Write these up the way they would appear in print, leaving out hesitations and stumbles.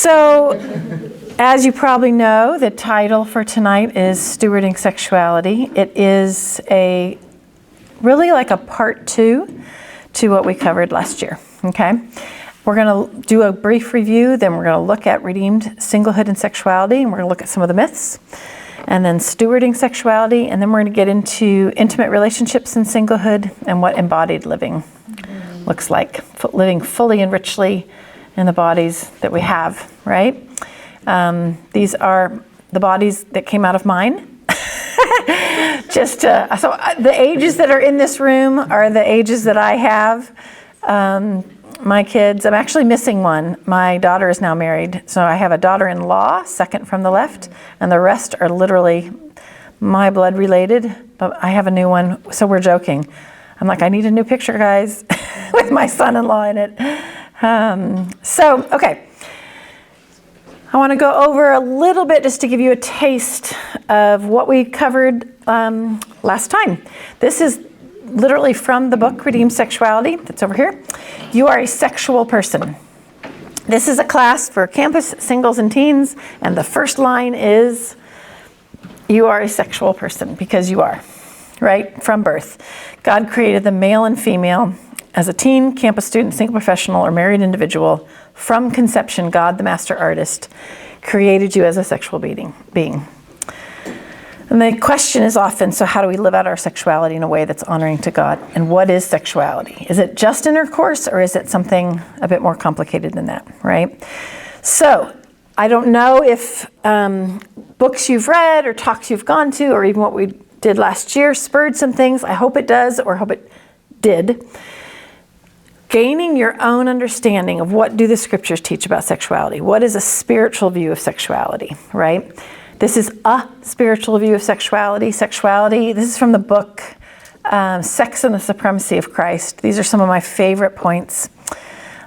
So, as you probably know, the title for tonight is Stewarding Sexuality. It is really like a part 2 to what we covered last year, okay? We're going to do a brief review, then we're going to look at redeemed singlehood and sexuality, and we're going to look at some of the myths, and then stewarding sexuality, and then we're going to get into intimate relationships and singlehood and what embodied living looks like, living fully and richly in the bodies that we have, right? These are the bodies that came out of mine. So the ages that are in this room are the ages that I have. My kids, I'm actually missing one. My daughter is now married. So I have a daughter-in-law, second from the left, and the rest are literally my blood related, but I have a new one, so we're joking. I'm like, I need a new picture, guys, with my son-in-law in it. Okay. I want to go over a little bit just to give you a taste of what we covered last time. This is literally from the book Redeemed Sexuality, that's over here. You are a sexual person. This is a class for campus singles and teens, and the first line is, you are a sexual person, because you are, right? From birth. God created them male and female. As a teen, campus student, single professional, or married individual, from conception, God, the master artist, created you as a sexual being. And the question is often, so how do we live out our sexuality in a way that's honoring to God? And what is sexuality? Is it just intercourse, or is it something a bit more complicated than that, right? So, I don't know if books you've read or talks you've gone to, or even what we did last year spurred some things. I hope it does, or hope it did. Gaining your own understanding of what do the scriptures teach about sexuality. What is a spiritual view of sexuality, right? This is a spiritual view of sexuality. This is from the book Sex and the Supremacy of Christ. These are some of my favorite points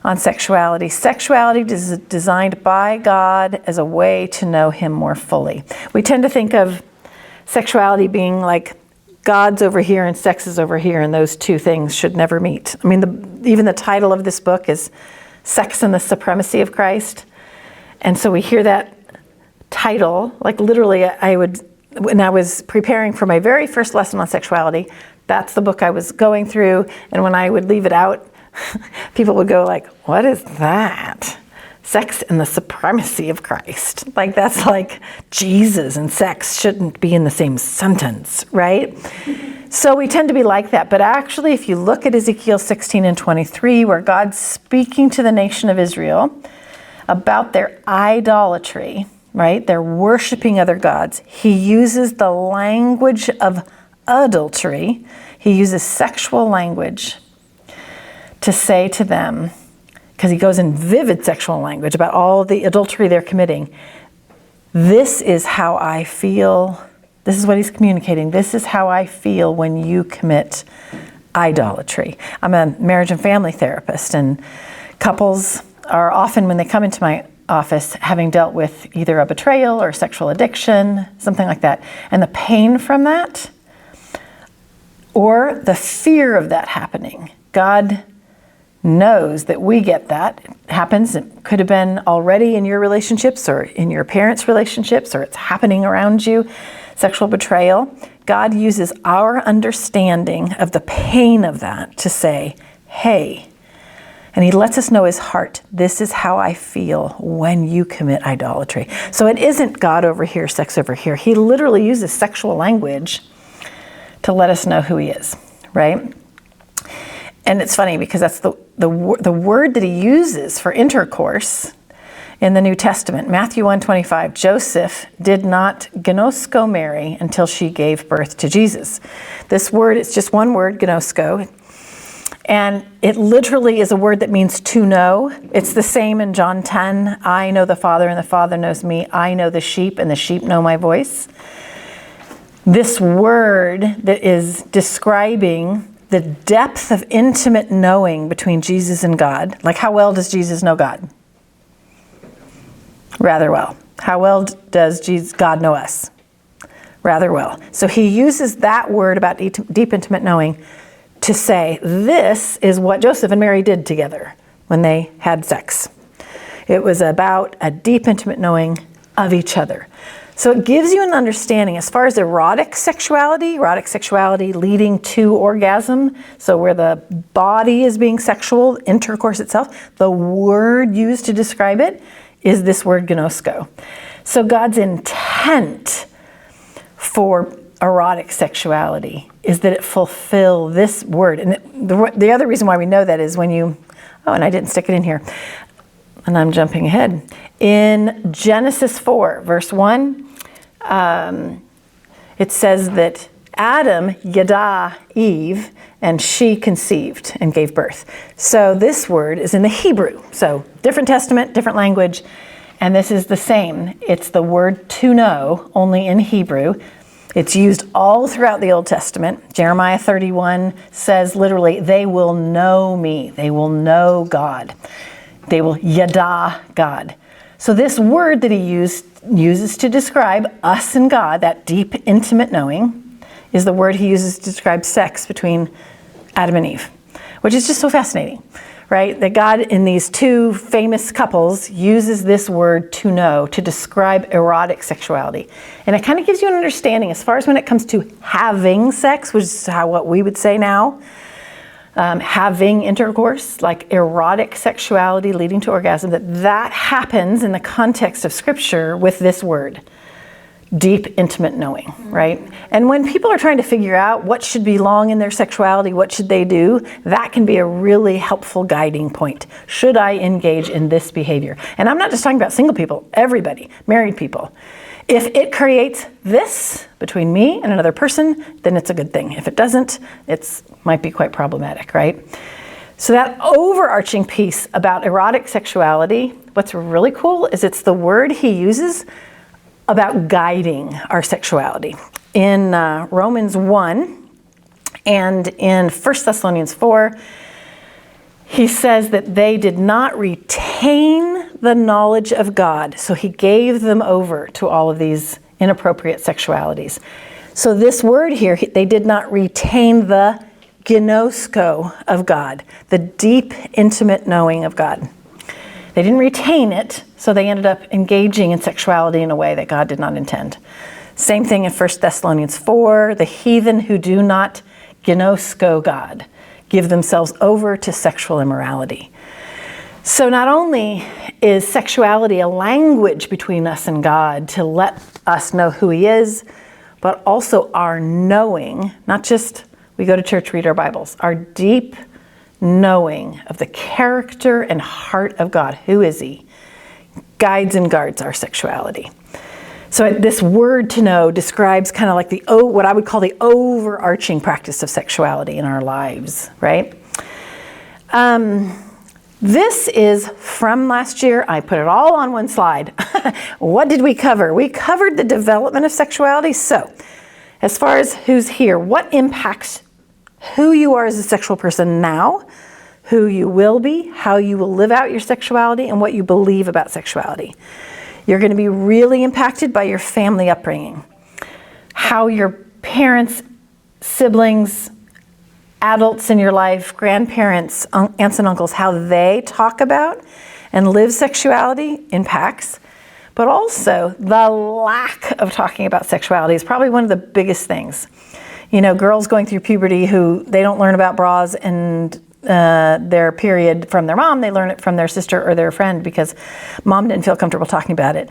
on sexuality. Sexuality is designed by God as a way to know Him more fully. We tend to think of sexuality being like God's over here and sex is over here, and those two things should never meet. I mean, even the title of this book is Sex and the Supremacy of Christ. And so we hear that title, like literally when I was preparing for my very first lesson on sexuality, that's the book I was going through, and when I would leave it out, people would go like, what is that? Sex and the Supremacy of Christ. Like that's like Jesus and sex shouldn't be in the same sentence, right? So we tend to be like that, but actually if you look at Ezekiel 16 and 23, where God's speaking to the nation of Israel about their idolatry, right? They're worshiping other gods. He uses the language of adultery. He uses sexual language to say to them, because he goes in vivid sexual language about all the adultery they're committing. This is how I feel. This is what he's communicating. This is how I feel when you commit idolatry. I'm a marriage and family therapist, and couples are often, when they come into my office, having dealt with either a betrayal or sexual addiction, something like that. And the pain from that, or the fear of that happening. God knows that we get that. It happens. It could have been already in your relationships or in your parents' relationships, or it's happening around you. Sexual betrayal. God uses our understanding of the pain of that to say, hey, and he lets us know his heart. This is how I feel when you commit idolatry. So it isn't God over here, sex over here. He literally uses sexual language to let us know who he is, right? And it's funny because that's the word that he uses for intercourse in the New Testament. Matthew 1:25, Joseph did not gnosko Mary until she gave birth to Jesus. This word, it's just one word, gnosko. And it literally is a word that means to know. It's the same in John 10. I know the Father and the Father knows me. I know the sheep and the sheep know my voice. This word that is describing the depth of intimate knowing between Jesus and God. Like, how well does Jesus know God? Rather well. How well does God know us? Rather well. So he uses that word about deep intimate knowing to say, this is what Joseph and Mary did together when they had sex. It was about a deep, intimate knowing of each other. So it gives you an understanding as far as erotic sexuality leading to orgasm, so where the body is being sexual, intercourse itself, the word used to describe it is this word gnosko. So God's intent for erotic sexuality is that it fulfill this word. And the other reason why we know that is when you, and I didn't stick it in here, and I'm jumping ahead. In Genesis 4, verse 1, it says that Adam yada Eve, and she conceived and gave birth. So this word is in the Hebrew. So different testament, different language, and this is the same. It's the word to know, only in Hebrew. It's used all throughout the Old Testament. Jeremiah 31 says literally, they will know me. They will know God. They will yada God. So this word that he uses to describe us and God, that deep, intimate knowing, is the word he uses to describe sex between Adam and Eve, which is just so fascinating, right? That God in these two famous couples uses this word to know to describe erotic sexuality. And it kind of gives you an understanding as far as when it comes to having sex, which is what we would say now, having intercourse, like erotic sexuality leading to orgasm, that happens in the context of Scripture with this word, deep, intimate knowing, right? And when people are trying to figure out what should belong in their sexuality, what should they do, that can be a really helpful guiding point. Should I engage in this behavior? And I'm not just talking about single people, everybody, married people. If it creates this between me and another person, then it's a good thing. If it doesn't, it might be quite problematic, right? So that overarching piece about erotic sexuality, what's really cool is it's the word he uses about guiding our sexuality. In Romans 1 and in 1 Thessalonians 4, he says that they did not retain the knowledge of God, so he gave them over to all of these inappropriate sexualities. So this word here, they did not retain the gnosko of God, the deep, intimate knowing of God. They didn't retain it, so they ended up engaging in sexuality in a way that God did not intend. Same thing in 1 Thessalonians 4, the heathen who do not gnosko God give themselves over to sexual immorality. So not only is sexuality a language between us and God to let us know who he is, but also our knowing, not just we go to church, read our Bibles, our deep knowing of the character and heart of God, who is he, guides and guards our sexuality. So this word to know describes kind of like what I would call the overarching practice of sexuality in our lives, right? This is from last year. I put it all on one slide. What did we cover? We covered the development of sexuality. So as far as who's here, what impacts who you are as a sexual person now, who you will be, how you will live out your sexuality, and what you believe about sexuality. You're going to be really impacted by your family upbringing, how your parents, siblings, adults in your life, grandparents, aunts and uncles, how they talk about and live sexuality impacts. But also the lack of talking about sexuality is probably one of the biggest things. You know, girls going through puberty who they don't learn about bras and their period from their mom, they learn it from their sister or their friend because mom didn't feel comfortable talking about it.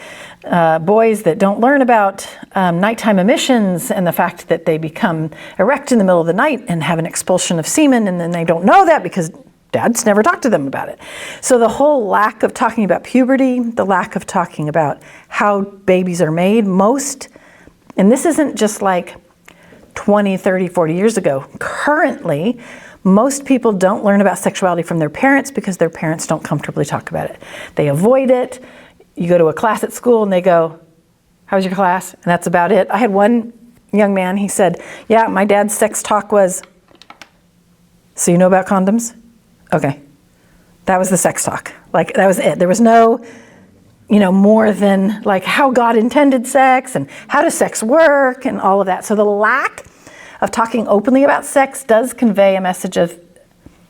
Boys that don't learn about nighttime emissions and the fact that they become erect in the middle of the night and have an expulsion of semen, and then they don't know that because dads never talked to them about it. So the whole lack of talking about puberty, the lack of talking about how babies are made, and this isn't just like 20, 30, 40 years ago. Currently, most people don't learn about sexuality from their parents because their parents don't comfortably talk about it. They avoid it. You go to a class at school and they go, "How was your class?" And that's about it. I had one young man, he said, "Yeah, my dad's sex talk was, so you know about condoms?" Okay. That was the sex talk. Like, that was it. There was no, more than like how God intended sex and how does sex work and all of that. So the lack of talking openly about sex does convey a message of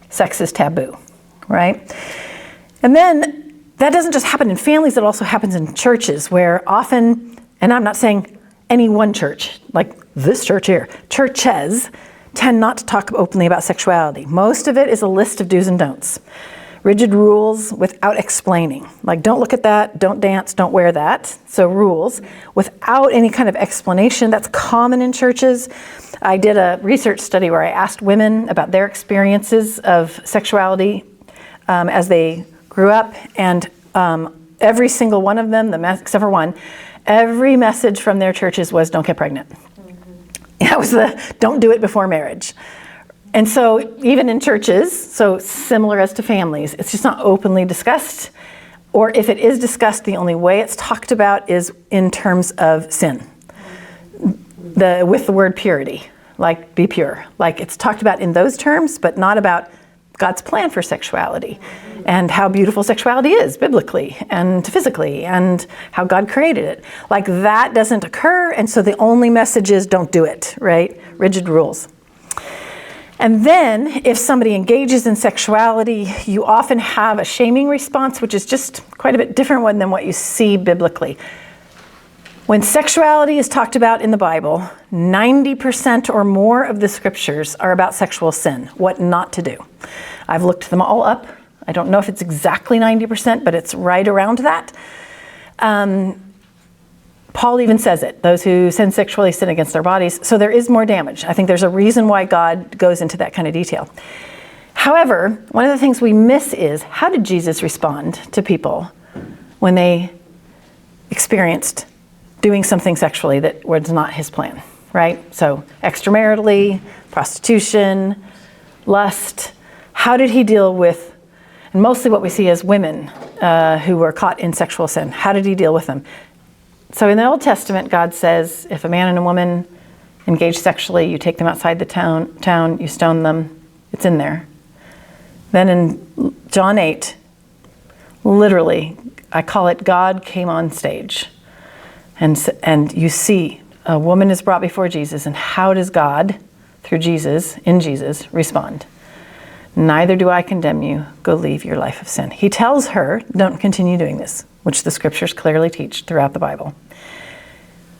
sex is taboo, right? And then that doesn't just happen in families, it also happens in churches where often, and I'm not saying any one church, like this church here, churches tend not to talk openly about sexuality. Most of it is a list of do's and don'ts. Rigid rules without explaining. Like, don't look at that, don't dance, don't wear that. So rules without any kind of explanation. That's common in churches. I did a research study where I asked women about their experiences of sexuality as they grew up, and every single one of them, except for one, every message from their churches was don't get pregnant. That was don't do it before marriage. And so even in churches, so similar as to families, it's just not openly discussed. Or if it is discussed, the only way it's talked about is in terms of sin. With the word purity, like be pure. Like it's talked about in those terms, but not about God's plan for sexuality and how beautiful sexuality is biblically and physically and how God created it. Like that doesn't occur, and so the only message is don't do it, right? Rigid rules. And then if somebody engages in sexuality, you often have a shaming response, which is just quite a bit different one than what you see biblically. When sexuality is talked about in the Bible, 90% or more of the scriptures are about sexual sin, what not to do. I've looked them all up. I don't know if it's exactly 90%, but it's right around that. Paul even says it, those who sin sexually sin against their bodies. So there is more damage. I think there's a reason why God goes into that kind of detail. However, one of the things we miss is, how did Jesus respond to people when they experienced doing something sexually that was not his plan, right? So extramaritally, prostitution, lust. How did he deal with, and mostly what we see as women who were caught in sexual sin, how did he deal with them? So in the Old Testament, God says, if a man and a woman engage sexually, you take them outside the town, you stone them. It's in there. Then in John 8, literally, I call it God came on stage. And you see a woman is brought before Jesus, and how does God, through Jesus, in Jesus, respond? Neither do I condemn you. Go leave your life of sin. He tells her, don't continue doing this, which the scriptures clearly teach throughout the Bible.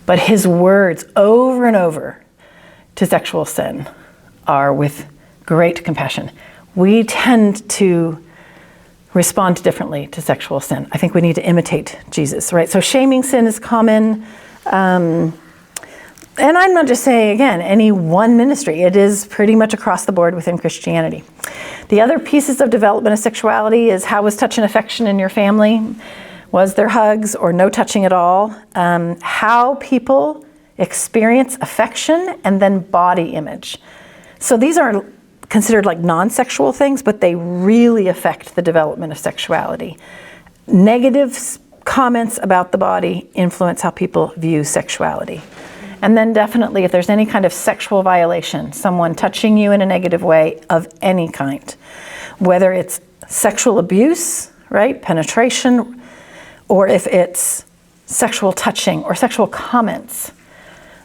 But his words over and over to sexual sin are with great compassion. We tend to respond differently to sexual sin. I think we need to imitate Jesus, right? So shaming sin is common. And I'm not just saying, again, any one ministry. It is pretty much across the board within Christianity. The other pieces of development of sexuality is, how was touch and affection in your family? Was there hugs or no touching at all? How people experience affection and then body image. So these are considered like non-sexual things, but they really affect the development of sexuality. Negative comments about the body influence how people view sexuality. And then definitely if there's any kind of sexual violation, someone touching you in a negative way of any kind, whether it's sexual abuse, right, penetration, or if it's sexual touching or sexual comments.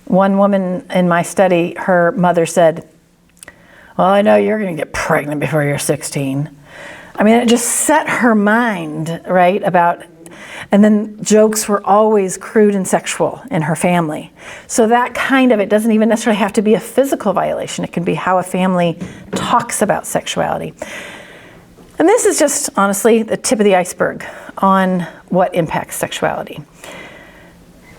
One woman in my study, her mother said, well, I know you're going to get pregnant before you're 16. I mean, it just set her mind, right, about, and then jokes were always crude and sexual in her family. So that kind of, it doesn't even necessarily have to be a physical violation. It can be how a family talks about sexuality. And this is just, honestly, the tip of the iceberg on what impacts sexuality.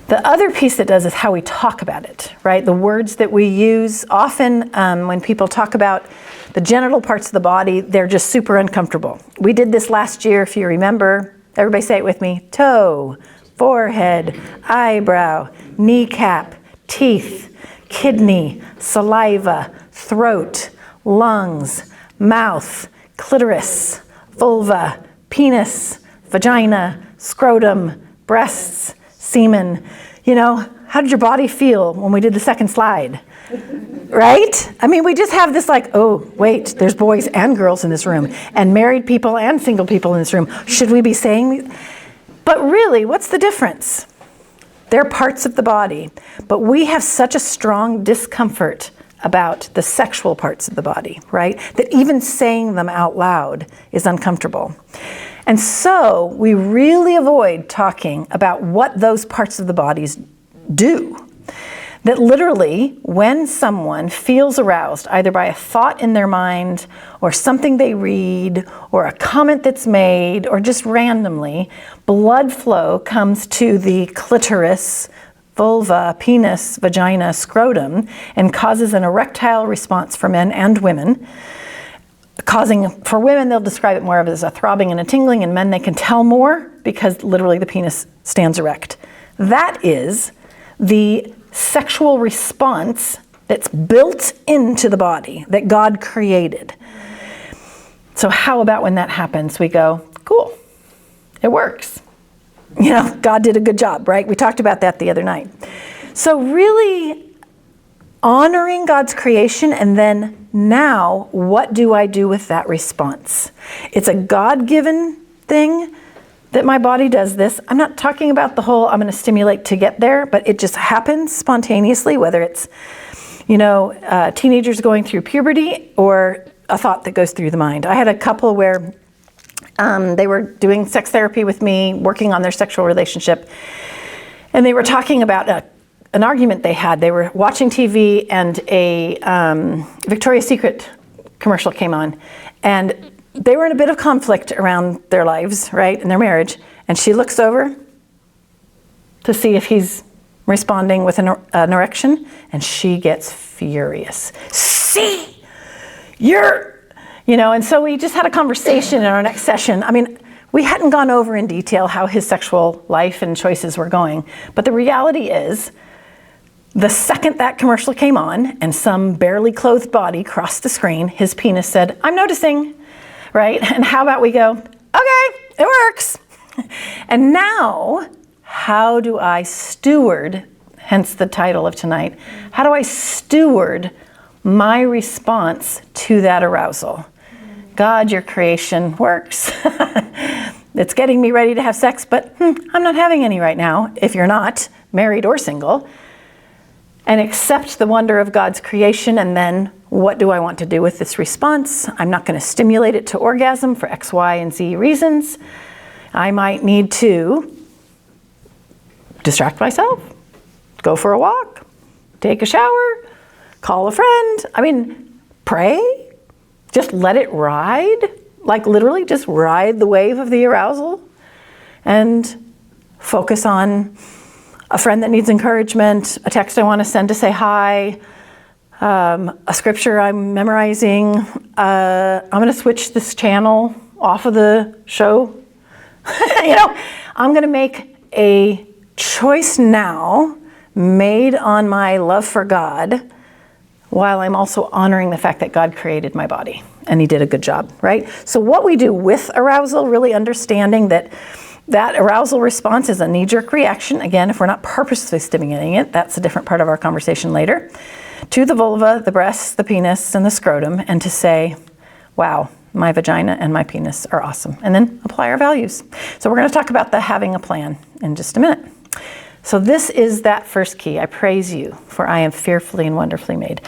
The other piece that does is how we talk about it, right? The words that we use. Often when people talk about the genital parts of the body, they're just super uncomfortable. We did this last year, if you remember. Everybody say it with me. Toe, forehead, eyebrow, kneecap, teeth, kidney, saliva, throat, lungs, mouth, clitoris, vulva, penis, vagina, scrotum, breasts, semen. You know, how did your body feel when we did the second slide? Right? I mean, we just have this like, oh, wait, there's boys and girls in this room, and married people and single people in this room. Should we be saying? But really, what's the difference? They're parts of the body, but we have such a strong discomfort about the sexual parts of the body, right? That even saying them out loud is uncomfortable. And so we really avoid talking about what those parts of the bodies do. That literally, when someone feels aroused, either by a thought in their mind, or something they read, or a comment that's made, or just randomly, blood flow comes to the clitoris, vulva, penis, vagina, scrotum, and causes an erectile response for men and women. For women, they'll describe it more as a throbbing and a tingling, and men, they can tell more because literally the penis stands erect. That is the sexual response that's built into the body that God created. So how about when that happens, we go, cool, it works. God did a good job, right? We talked about that the other night. So really honoring God's creation, and then now, what do I do with that response? It's a God-given thing that my body does this. I'm not talking about the whole I'm going to stimulate to get there, but it just happens spontaneously, whether it's, teenagers going through puberty or a thought that goes through the mind. I had a couple where they were doing sex therapy with me, working on their sexual relationship, and they were talking about an argument they had. They were watching TV and a Victoria's Secret commercial came on, and they were in a bit of conflict around their lives, right, in their marriage, and she looks over to see if he's responding with an erection, and she gets furious. See, and so we just had a conversation in our next session. I mean, we hadn't gone over in detail how his sexual life and choices were going, but the reality is, the second that commercial came on and some barely clothed body crossed the screen, his penis said, "I'm noticing." Right? And how about we go, okay, it works. And now, how do I steward, hence the title of tonight, how do I steward my response to that arousal? God, your creation works. It's getting me ready to have sex, but I'm not having any right now, if you're not married or single. And accept the wonder of God's creation, and then what do I want to do with this response? I'm not going to stimulate it to orgasm for X, Y, and Z reasons. I might need to distract myself, go for a walk, take a shower, call a friend. I mean, pray, just let it ride, like literally just ride the wave of the arousal and focus on a friend that needs encouragement, a text I want to send to say hi, a scripture I'm memorizing. I'm going to switch this channel off of the show. I'm going to make a choice now made on my love for God, while I'm also honoring the fact that God created my body and he did a good job, right? So what we do with arousal, really understanding that arousal response is a knee-jerk reaction. Again, if we're not purposely stimulating it, that's a different part of our conversation later, to the vulva, the breasts, the penis, and the scrotum, and to say, wow, my vagina and my penis are awesome. And then apply our values. So we're going to talk about the having a plan in just a minute. So this is that first key. I praise you, for I am fearfully and wonderfully made.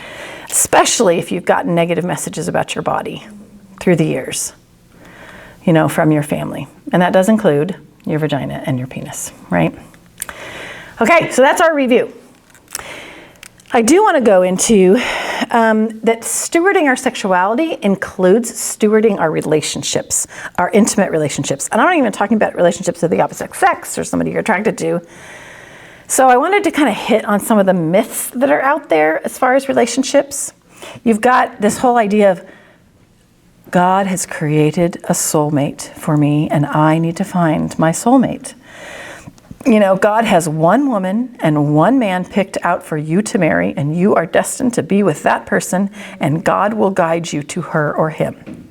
Especially if you've gotten negative messages about your body through the years, from your family. And that does include your vagina and your penis, right? Okay, so that's our review. I do want to go into that stewarding our sexuality includes stewarding our relationships, our intimate relationships. And I'm not even talking about relationships with the opposite sex or somebody you're attracted to. So I wanted to kind of hit on some of the myths that are out there as far as relationships. You've got this whole idea of God has created a soulmate for me, and I need to find my soulmate. God has one woman and one man picked out for you to marry, and you are destined to be with that person, and God will guide you to her or him.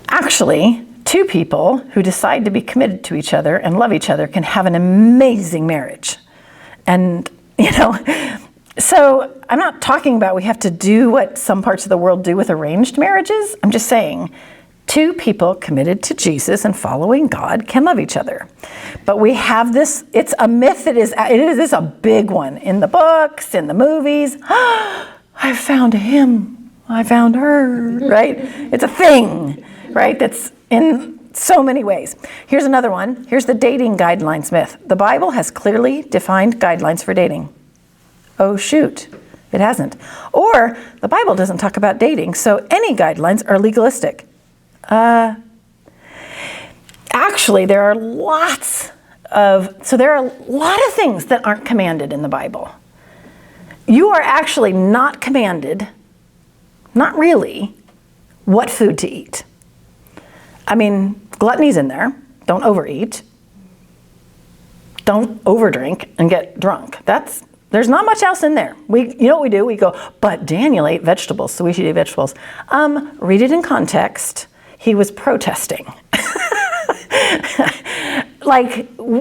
Actually, two people who decide to be committed to each other and love each other can have an amazing marriage. And, so I'm not talking about we have to do what some parts of the world do with arranged marriages. I'm just saying two people committed to Jesus and following God can love each other. But we have this, it's a myth it is a big one in the books, in the movies. I found him, I found her, right? It's a thing, right? That's in so many ways. Here's another one. Here's the dating guidelines myth. The Bible has clearly defined guidelines for dating. Oh, shoot. It hasn't. Or the Bible doesn't talk about dating, so any guidelines are legalistic. Actually, there are a lot of things that aren't commanded in the Bible. You are actually not commanded, not really, what food to eat. I mean, gluttony's in there. Don't overeat. Don't overdrink and get drunk. There's not much else in there. You know what we do? We go, but Daniel ate vegetables, so we should eat vegetables. Read it in context. He was protesting.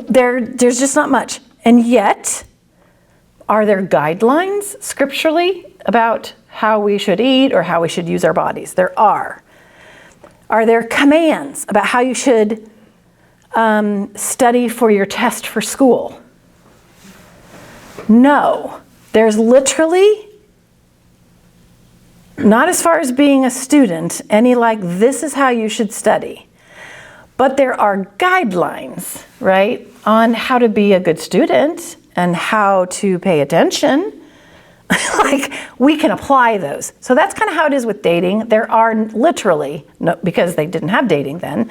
There's just not much. And yet, are there guidelines scripturally about how we should eat or how we should use our bodies? There are. Are there commands about how you should study for your test for school? No. There's literally, not as far as being a student, any this is how you should study. But there are guidelines, right, on how to be a good student and how to pay attention. We can apply those. So that's kind of how it is with dating. There are literally, because they didn't have dating then,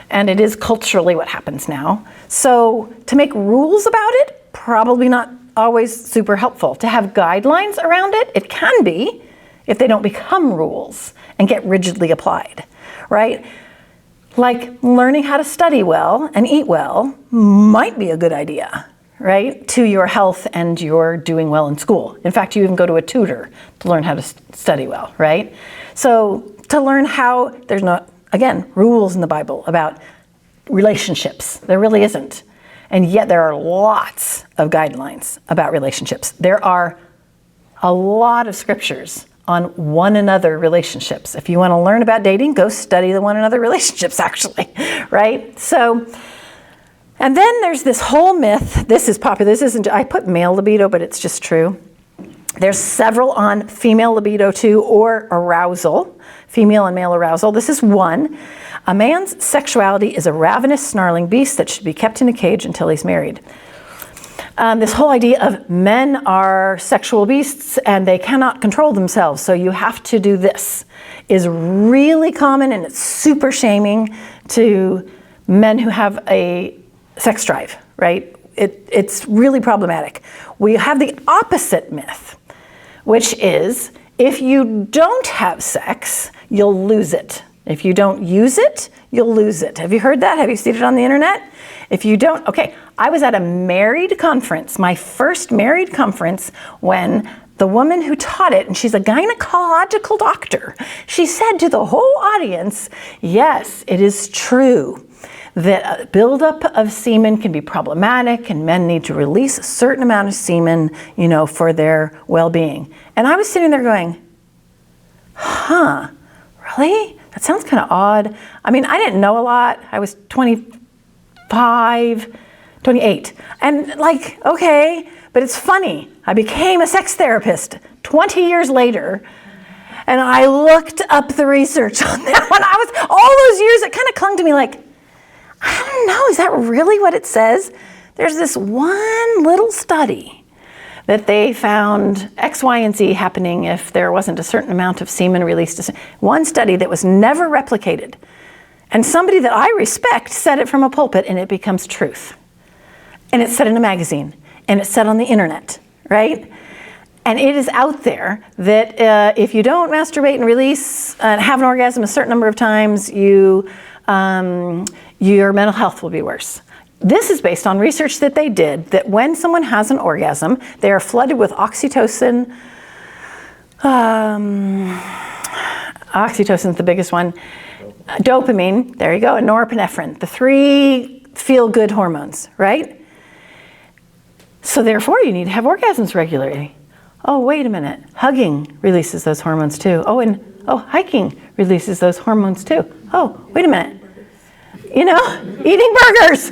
and it is culturally what happens now. So to make rules about it, probably not always super helpful. To have guidelines around it, it can be, if they don't become rules and get rigidly applied, right? Like learning how to study well and eat well might be a good idea, right? To your health and your doing well in school. In fact, you even go to a tutor to learn how to study well, right? So to learn how, there's not, again, rules in the Bible about relationships. There really isn't. And yet there are lots of guidelines about relationships. There are a lot of scriptures on one another relationships. If you want to learn about dating, go study the one another relationships, actually, right? So, and then there's this whole myth. This is popular. This isn't, I put male libido, but it's just true. There's several on female libido too, or arousal, female and male arousal. This is one. A man's sexuality is a ravenous, snarling beast that should be kept in a cage until he's married. This whole idea of men are sexual beasts and they cannot control themselves, so you have to do this, is really common, and it's super shaming to men who have a sex drive, right? It's really problematic. We have the opposite myth, which is if you don't have sex, you'll lose it. If you don't use it, you'll lose it. Have you heard that? Have you seen it on the internet? If you don't, okay, I was at a married conference, my first married conference, when the woman who taught it, and she's a gynecological doctor, she said to the whole audience, yes, it is true that a buildup of semen can be problematic and men need to release a certain amount of semen, for their well-being. And I was sitting there going, really? That sounds kind of odd. I mean, I didn't know a lot. I was 28. And okay, but it's funny. I became a sex therapist 20 years later, and I looked up the research on that one. All those years, it kind of clung to me I don't know, is that really what it says? There's this one little study that they found X, Y, and Z happening if there wasn't a certain amount of semen released. One study that was never replicated. And somebody that I respect said it from a pulpit, and it becomes truth. And it's said in a magazine, and it's said on the internet, right? And it is out there that if you don't masturbate and release and have an orgasm a certain number of times, your mental health will be worse. This is based on research that they did, that when someone has an orgasm, they are flooded with oxytocin. Oxytocin's the biggest one. Dopamine, there you go, and norepinephrine, the three feel-good hormones, right? So therefore, you need to have orgasms regularly. Oh, wait a minute, hugging releases those hormones too. Hiking releases those hormones too. Oh, wait a minute. Eating burgers,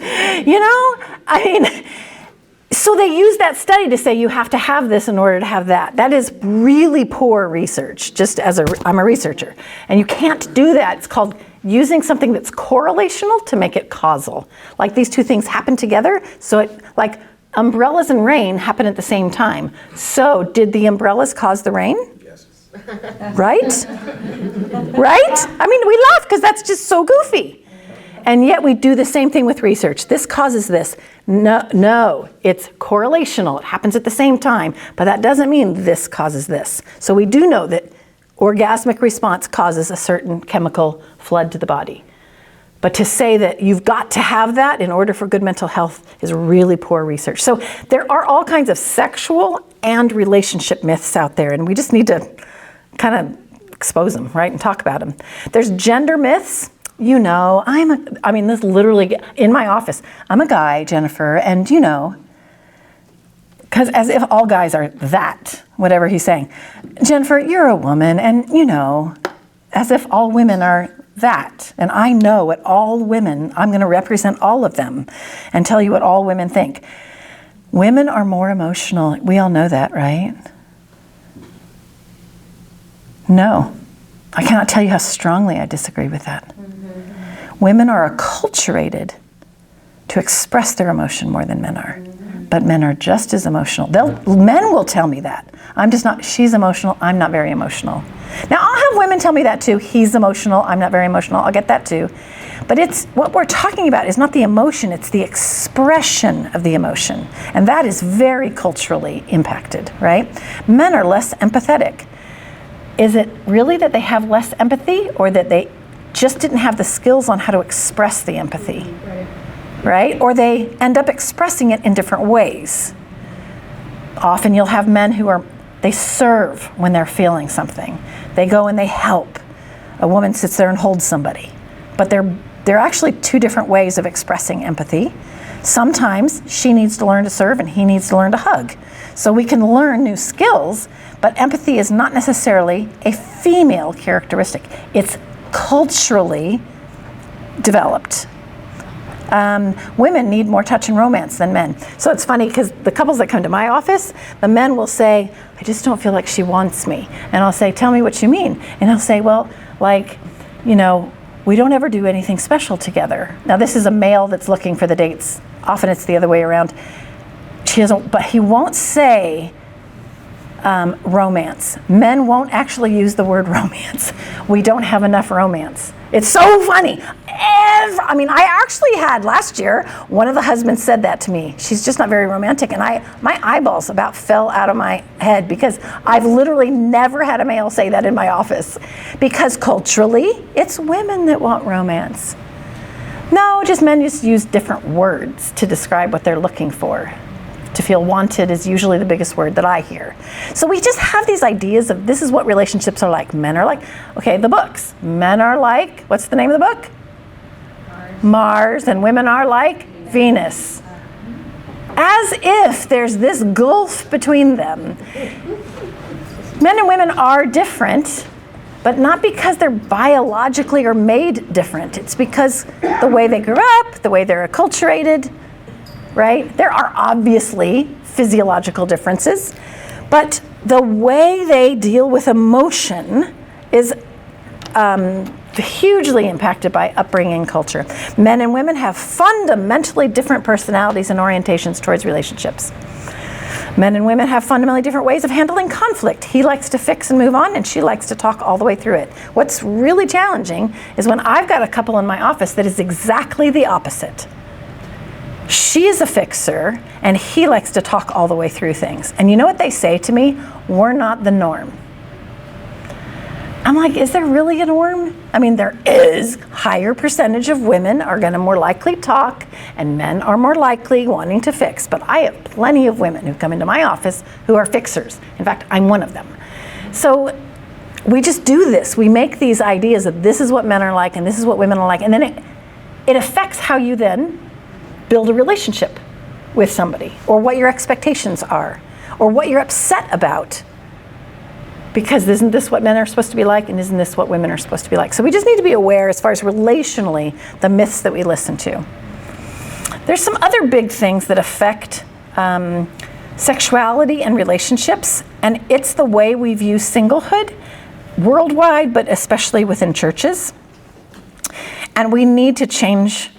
so they use that study to say you have to have this in order to have that. That is really poor research, I'm a researcher. And you can't do that. It's called using something that's correlational to make it causal. Like these two things happen together, so it, like umbrellas and rain happen at the same time. So did the umbrellas cause the rain? Yes. Right? Right? I mean, we laugh because that's just so goofy. And yet we do the same thing with research. This causes this. No, it's correlational. It happens at the same time, but that doesn't mean this causes this. So we do know that orgasmic response causes a certain chemical flood to the body. But to say that you've got to have that in order for good mental health is really poor research. So there are all kinds of sexual and relationship myths out there, and we just need to kind of expose them, right, and talk about them. There's gender myths. You know, this literally, in my office, I'm a guy, Jennifer, and you know, because as if all guys are that, whatever he's saying. Jennifer, you're a woman, and you know, as if all women are that. And I know what all women, I'm going to represent all of them and tell you what all women think. Women are more emotional. We all know that, right? No. I cannot tell you how strongly I disagree with that. Women are acculturated to express their emotion more than men are. But men are just as emotional. Men will tell me that. I'm just not, she's emotional, I'm not very emotional. Now I'll have women tell me that too. He's emotional, I'm not very emotional. I'll get that too. But it's, what we're talking about is not the emotion, it's the expression of the emotion. And that is very culturally impacted, right? Men are less empathetic. Is it really that they have less empathy, or that they just didn't have the skills on how to express the empathy? Right? Or they end up expressing it in different ways. Often you'll have men who they serve when they're feeling something. They go and they help. A woman sits there and holds somebody. But they're actually two different ways of expressing empathy. Sometimes she needs to learn to serve and he needs to learn to hug. So we can learn new skills, but empathy is not necessarily a female characteristic. It's culturally developed. Women need more touch and romance than men. So it's funny because the couples that come to my office, the men will say, I just don't feel like she wants me. And I'll say, tell me what you mean. And he'll say, well, like, you know, we don't ever do anything special together. Now this is a male that's looking for the dates. Often it's the other way around. But he won't say romance. Men won't actually use the word romance. We don't have enough romance. It's so funny. I actually had last year, one of the husbands said that to me. She's just not very romantic. And my eyeballs about fell out of my head because I've literally never had a male say that in my office. Because culturally, it's women that want romance. No, just men just use different words to describe what they're looking for. To feel wanted is usually the biggest word that I hear. So we just have these ideas of this is what relationships are like. Men are like, okay, the books. Men are like, what's the name of the book? Mars, and women are like Venus. As if there's this gulf between them. Men and women are different, but not because they're biologically or made different. It's because the way they grew up, the way they're acculturated, right? There are obviously physiological differences, but the way they deal with emotion is hugely impacted by upbringing and culture. Men and women have fundamentally different personalities and orientations towards relationships. Men and women have fundamentally different ways of handling conflict. He likes to fix and move on, and she likes to talk all the way through it. What's really challenging is when I've got a couple in my office that is exactly the opposite. She is a fixer, and he likes to talk all the way through things. And you know what they say to me? We're not the norm. I'm like, is there really a norm? I mean, there is. Higher percentage of women are going to more likely talk, and men are more likely wanting to fix. But I have plenty of women who come into my office who are fixers. In fact, I'm one of them. So we just do this. We make these ideas of this is what men are like, and this is what women are like. And then it affects how you then build a relationship with somebody, or what your expectations are, or what you're upset about. Because isn't this what men are supposed to be like, and isn't this what women are supposed to be like? So we just need to be aware as far as relationally the myths that we listen to. There's some other big things that affect sexuality and relationships, and it's the way we view singlehood worldwide, but especially within churches. And we need to change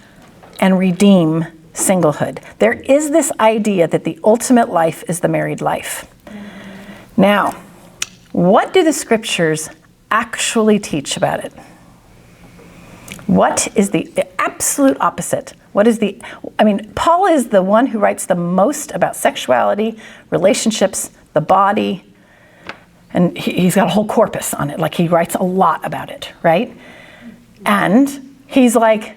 and redeem singlehood. There is this idea that the ultimate life is the married life. Now, what do the scriptures actually teach about it? What is the absolute opposite? Paul is the one who writes the most about sexuality, relationships, the body, and he's got a whole corpus on it. Like, he writes a lot about it, right? And he's like,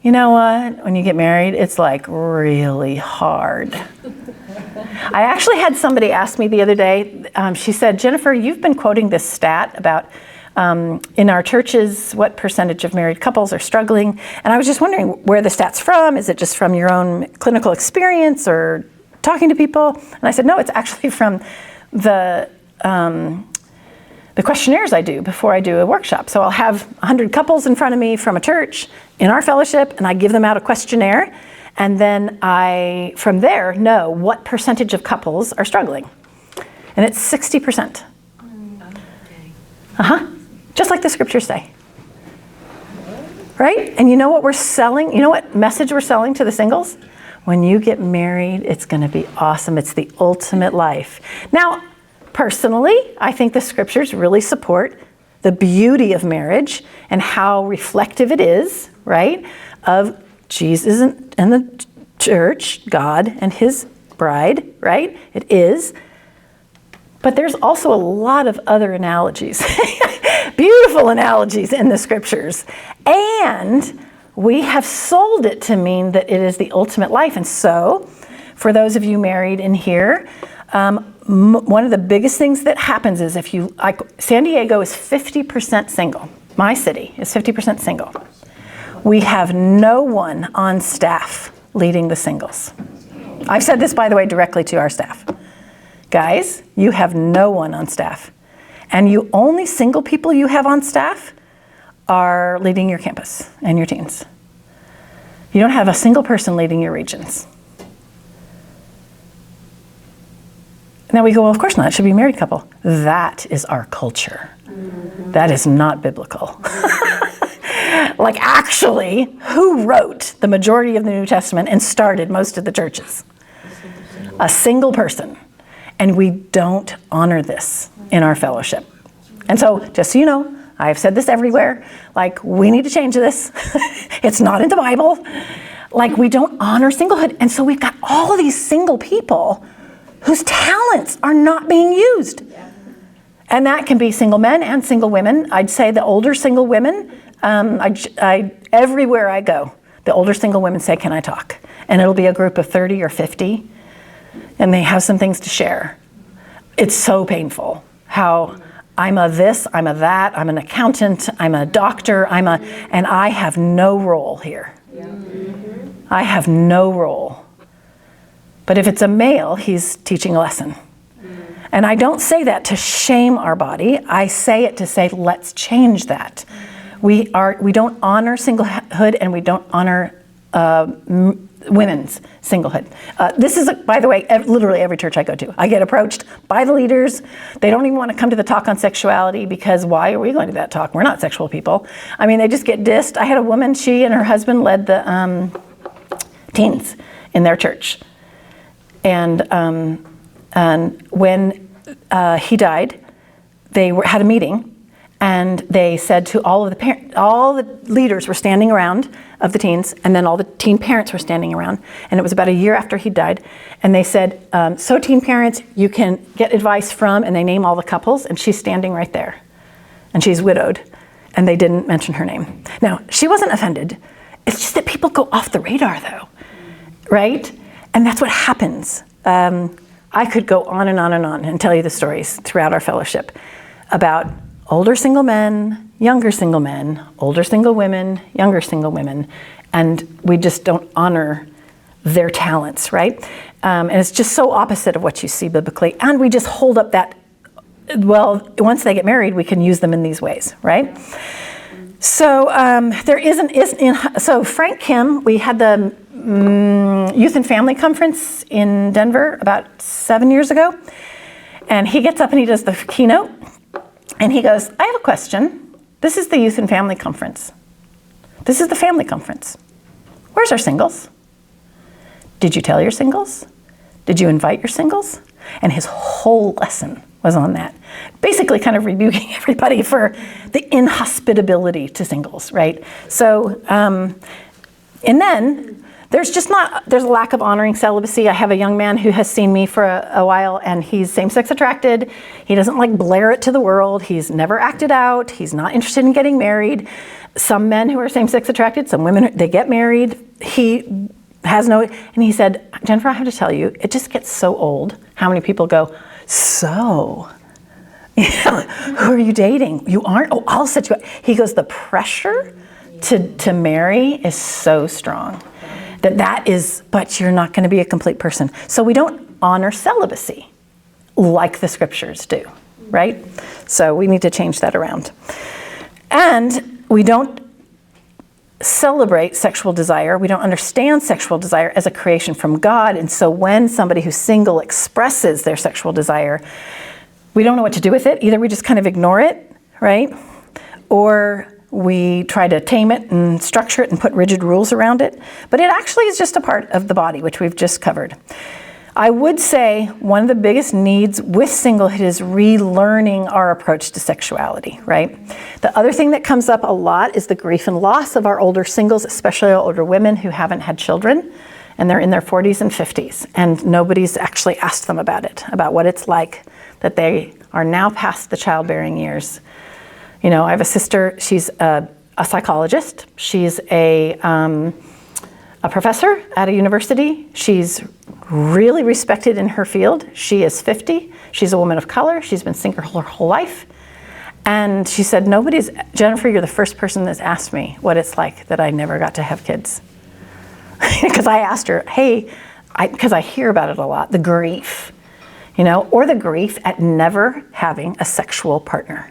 you know what? When you get married, it's like really hard. I actually had somebody ask me the other day, she said, Jennifer, you've been quoting this stat about in our churches, what percentage of married couples are struggling? And I was just wondering where the stat's from. Is it just from your own clinical experience or talking to people? And I said, no, it's actually from the questionnaires I do before I do a workshop. So I'll have 100 couples in front of me from a church in our fellowship, and I give them out a questionnaire. And then I, from there, know what percentage of couples are struggling. And it's 60%. Just like the scriptures say. Right? And you know what we're selling? You know what message we're selling to the singles? When you get married, it's going to be awesome. It's the ultimate life. Now, personally, I think the scriptures really support the beauty of marriage and how reflective it is, right, of Jesus and the church, God and his bride, right? It is. But there's also a lot of other analogies, beautiful analogies in the scriptures. And we have sold it to mean that it is the ultimate life. And so, for those of you married in here, one of the biggest things that happens is San Diego is 50% single. My city is 50% single. We have no one on staff leading the singles. I've said this, by the way, directly to our staff. Guys, you have no one on staff. And you only single people you have on staff are leading your campus and your teens. You don't have a single person leading your regions. Now we go, well, of course not. It should be a married couple. That is our culture. That is not biblical. Like, actually, who wrote the majority of the New Testament and started most of the churches? A single person. And we don't honor this in our fellowship. And so, just so you know, I've said this everywhere, like, we need to change this. It's not in the Bible. Like, we don't honor singlehood. And so we've got all these single people whose talents are not being used. And that can be single men and single women. I'd say the older single women, everywhere I go, the older single women say, can I talk? And it'll be a group of 30 or 50, and they have some things to share. It's so painful how I'm a this, I'm a that, I'm an accountant, I'm a doctor, and I have no role here. I have no role. But if it's a male, he's teaching a lesson. And I don't say that to shame our body. I say it to say, let's change that. We don't honor singlehood, and we don't honor women's singlehood. This is, by the way, literally every church I go to. I get approached by the leaders. They don't even want to come to the talk on sexuality because why are we going to that talk? We're not sexual people. I mean, they just get dissed. I had a woman, she and her husband led the teens in their church. And when he died, they had a meeting, and they said to all the leaders were standing around of the teens, and then all the teen parents were standing around, and it was about a year after he died, and they said, so teen parents, you can get advice from, and they name all the couples, and she's standing right there, and she's widowed, and they didn't mention her name. Now, she wasn't offended. It's just that people go off the radar, though, right? And that's what happens. I could go on and on and on and tell you the stories throughout our fellowship about older single men, younger single men, older single women, younger single women, and we just don't honor their talents, right? And it's just so opposite of what you see biblically, and we just hold up that, well, once they get married, we can use them in these ways, right? So so Frank Kim, we had the Youth and Family Conference in Denver about 7 years ago, and he gets up and he does the keynote, and he goes, I have a question. This is the Youth and Family Conference. This is the family conference. Where's our singles? Did you tell your singles? Did you invite your singles? And his whole lesson was on that. Basically kind of rebuking everybody for the inhospitability to singles, right? So, and then there's a lack of honoring celibacy. I have a young man who has seen me for a while, and he's same-sex attracted. He doesn't like blare it to the world. He's never acted out. He's not interested in getting married. Some men who are same-sex attracted, some women, they get married. He has no, and he said, Jennifer, I have to tell you, it just gets so old. How many people go, so, who are you dating? You aren't? Oh, I'll set you up. He goes, the pressure to marry is so strong that is, but you're not going to be a complete person. So we don't honor celibacy like the scriptures do, right? So we need to change that around. And we don't celebrate sexual desire. We don't understand sexual desire as a creation from God. And so when somebody who's single expresses their sexual desire, we don't know what to do with it. Either we just kind of ignore it, right? Or we try to tame it and structure it and put rigid rules around it. But it actually is just a part of the body, which we've just covered. I would say one of the biggest needs with singlehood is relearning our approach to sexuality, right? The other thing that comes up a lot is the grief and loss of our older singles, especially our older women who haven't had children, and they're in their 40s and 50s, and nobody's actually asked them about it, about what it's like that they are now past the childbearing years. You know, I have a sister, she's a psychologist. She's a professor at a university. She's really respected in her field. She is 50. She's a woman of color. She's been single her whole life. And she said, Jennifer, you're the first person that's asked me what it's like that I never got to have kids. Because I asked her, because I hear about it a lot, the grief, or the grief at never having a sexual partner.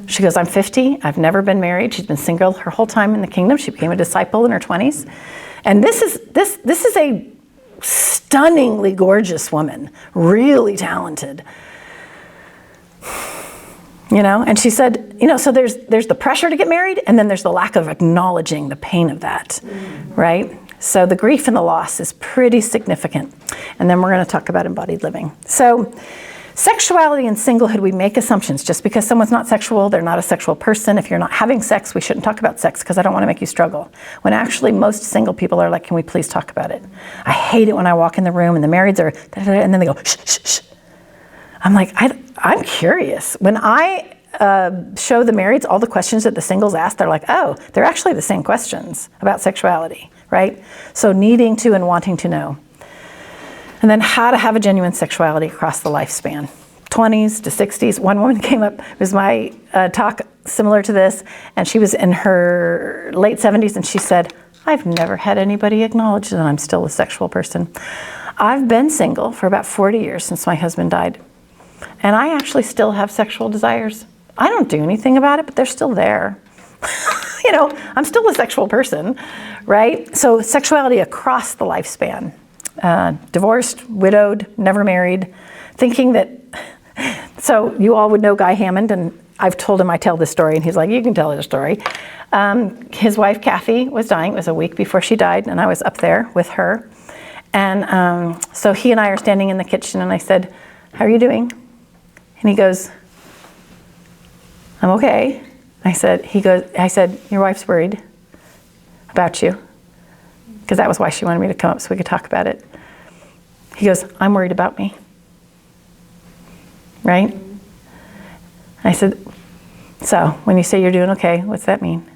She goes, I'm 50, I've never been married. She's been single her whole time in the kingdom. She became a disciple in her 20s. And this is a stunningly gorgeous woman, really talented. And she said, so there's the pressure to get married, and then there's the lack of acknowledging the pain of that, right? So the grief and the loss is pretty significant. And then we're going to talk about embodied living. So sexuality and singlehood, we make assumptions. Just because someone's not sexual, they're not a sexual person. If you're not having sex, we shouldn't talk about sex because I don't want to make you struggle. When actually most single people are like, can we please talk about it? I hate it when I walk in the room and the marrieds are, and then they go, shh, shh, shh. I'm like, I'm curious. When I show the marrieds all the questions that the singles ask, they're like, oh, they're actually the same questions about sexuality, right? So needing to and wanting to know. And then how to have a genuine sexuality across the lifespan, 20s to 60s. One woman came up, it was my talk similar to this, and she was in her late 70s, and she said, I've never had anybody acknowledge that I'm still a sexual person. I've been single for about 40 years since my husband died, and I actually still have sexual desires. I don't do anything about it, but they're still there. I'm still a sexual person, right? So sexuality across the lifespan. Divorced, widowed, never married, thinking that, so you all would know Guy Hammond, and I've told him I tell this story, and he's like, you can tell the story. His wife, Kathy, was dying. It was a week before she died, and I was up there with her. And so he and I are standing in the kitchen, and I said, how are you doing? And he goes, I'm okay. I said, your wife's worried about you. Because that was why she wanted me to come up so we could talk about it. He goes, I'm worried about me. Right? I said, so when you say you're doing okay, what's that mean?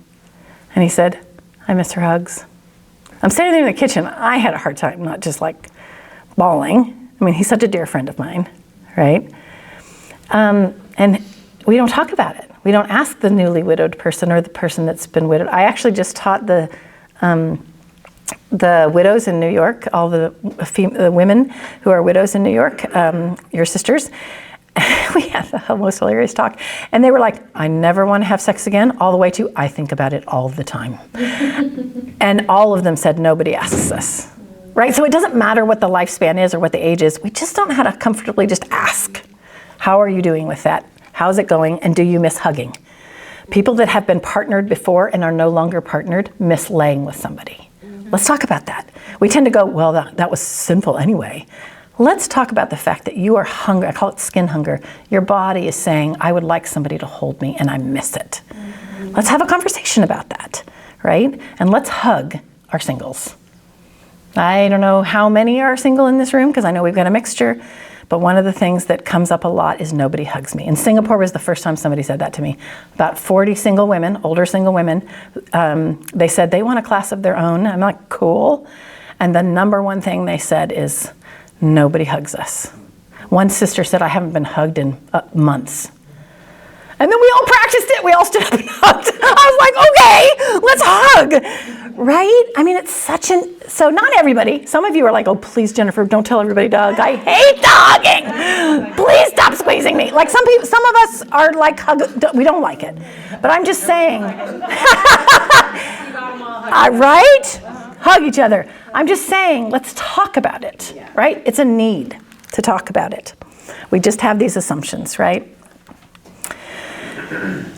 And he said, I miss her hugs. I'm standing there in the kitchen. I had a hard time, not just like bawling. I mean, he's such a dear friend of mine, right? And we don't talk about it. We don't ask the newly widowed person or the person that's been widowed. I actually just taught the widows in New York, all the women who are widows in New York, your sisters. We had the most hilarious talk. And they were like, I never want to have sex again, all the way to, I think about it all the time. And all of them said, nobody asks us, right? So it doesn't matter what the lifespan is or what the age is. We just don't know how to comfortably just ask, how are you doing with that? How's it going? And do you miss hugging? People that have been partnered before and are no longer partnered miss laying with somebody. Let's talk about that. We tend to go, well, that was sinful anyway. Let's talk about the fact that you are hungry. I call it skin hunger. Your body is saying, I would like somebody to hold me, and I miss it. Let's have a conversation about that, right? And let's hug our singles. I don't know how many are single in this room, because I know we've got a mixture, but one of the things that comes up a lot is nobody hugs me. In Singapore was the first time somebody said that to me. About 40 single women, older single women, they said they want a class of their own. I'm like, cool. And the number one thing they said is, nobody hugs us. One sister said, I haven't been hugged in months. And then we all practiced it. We all stood up and hugged. I was like, okay, let's hug, right? I mean, it's so not everybody. Some of you are like, oh, please, Jennifer, don't tell everybody to hug. I hate the hugging. Please stop squeezing me. Like some of us are like, we don't like it. But I'm just saying, right? Hug each other. I'm just saying, let's talk about it, right? It's a need to talk about it. We just have these assumptions, right?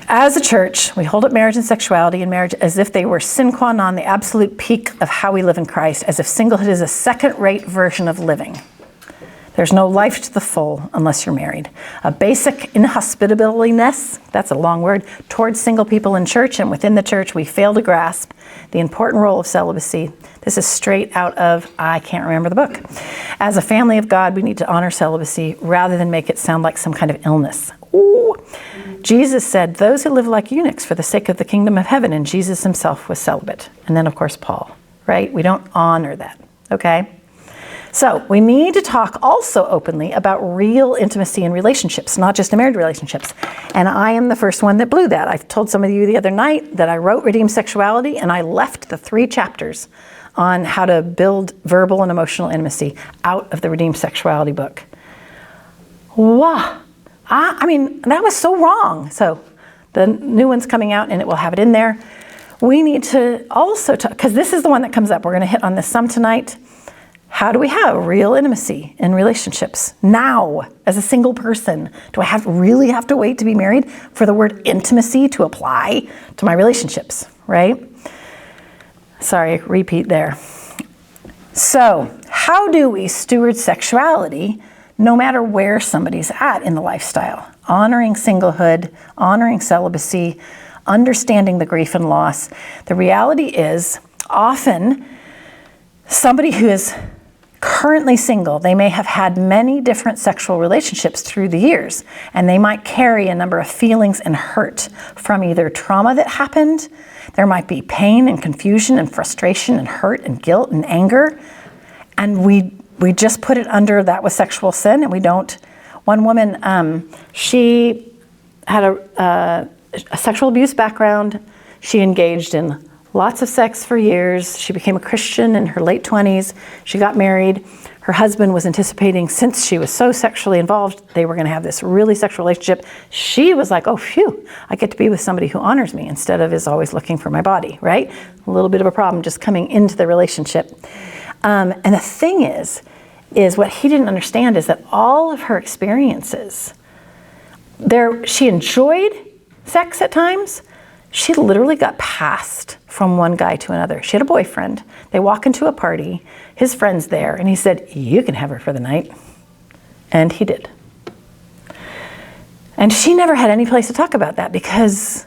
As a church, we hold up marriage and sexuality and marriage as if they were sine qua non, the absolute peak of how we live in Christ, as if singlehood is a second-rate version of living. There's no life to the full unless you're married. A basic inhospitableness, that's a long word, towards single people in church and within the church, we fail to grasp the important role of celibacy. This is straight out of, I can't remember the book. As a family of God, we need to honor celibacy rather than make it sound like some kind of illness. Ooh. Jesus said, those who live like eunuchs for the sake of the kingdom of heaven, and Jesus himself was celibate. And then, of course, Paul, right? We don't honor that, okay? So we need to talk also openly about real intimacy in relationships, not just in married relationships. And I am the first one that blew that. I told some of you the other night that I wrote Redeem Sexuality, and I left the 3 chapters on how to build verbal and emotional intimacy out of the Redeem Sexuality book. Wow. I mean, that was so wrong. So the new one's coming out and it will have it in there. We need to also talk, because this is the one that comes up. We're going to hit on this some tonight. How do we have real intimacy in relationships now as a single person? Do I really have to wait to be married for the word intimacy to apply to my relationships, right? Sorry, repeat there. So how do we steward sexuality no matter where somebody's at in the lifestyle? Honoring singlehood, honoring celibacy, understanding the grief and loss. The reality is often somebody who is currently single, they may have had many different sexual relationships through the years, and they might carry a number of feelings and hurt from either trauma that happened. There might be pain and confusion and frustration and hurt and guilt and anger. And we just put it under that was sexual sin, and we don't. One woman, she had a sexual abuse background. She engaged in lots of sex for years. She became a Christian in her late 20s. She got married. Her husband was anticipating, since she was so sexually involved, they were going to have this really sexual relationship. She was like, oh, phew, I get to be with somebody who honors me instead of is always looking for my body, right? A little bit of a problem just coming into the relationship. And the thing is what he didn't understand is that all of her experiences, she enjoyed sex at times. She literally got passed from one guy to another. She had a boyfriend. They walk into a party. His friend's there, and he said, you can have her for the night. And he did. And she never had any place to talk about that, because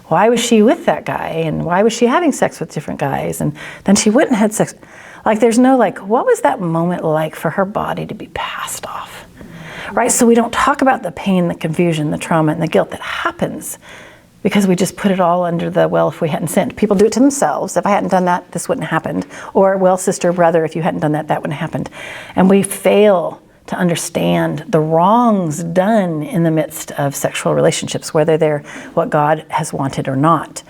why was she with that guy? And why was she having sex with different guys? And then she went and had sex. Like, there's no, what was that moment like for her body to be passed off? Right? So we don't talk about the pain, the confusion, the trauma, and the guilt that happens, because we just put it all under the, well, if we hadn't sinned. People do it to themselves. If I hadn't done that, this wouldn't have happened. Or, well, sister, brother, if you hadn't done that, that wouldn't have happened. And we fail to understand the wrongs done in the midst of sexual relationships, whether they're what God has wanted or not.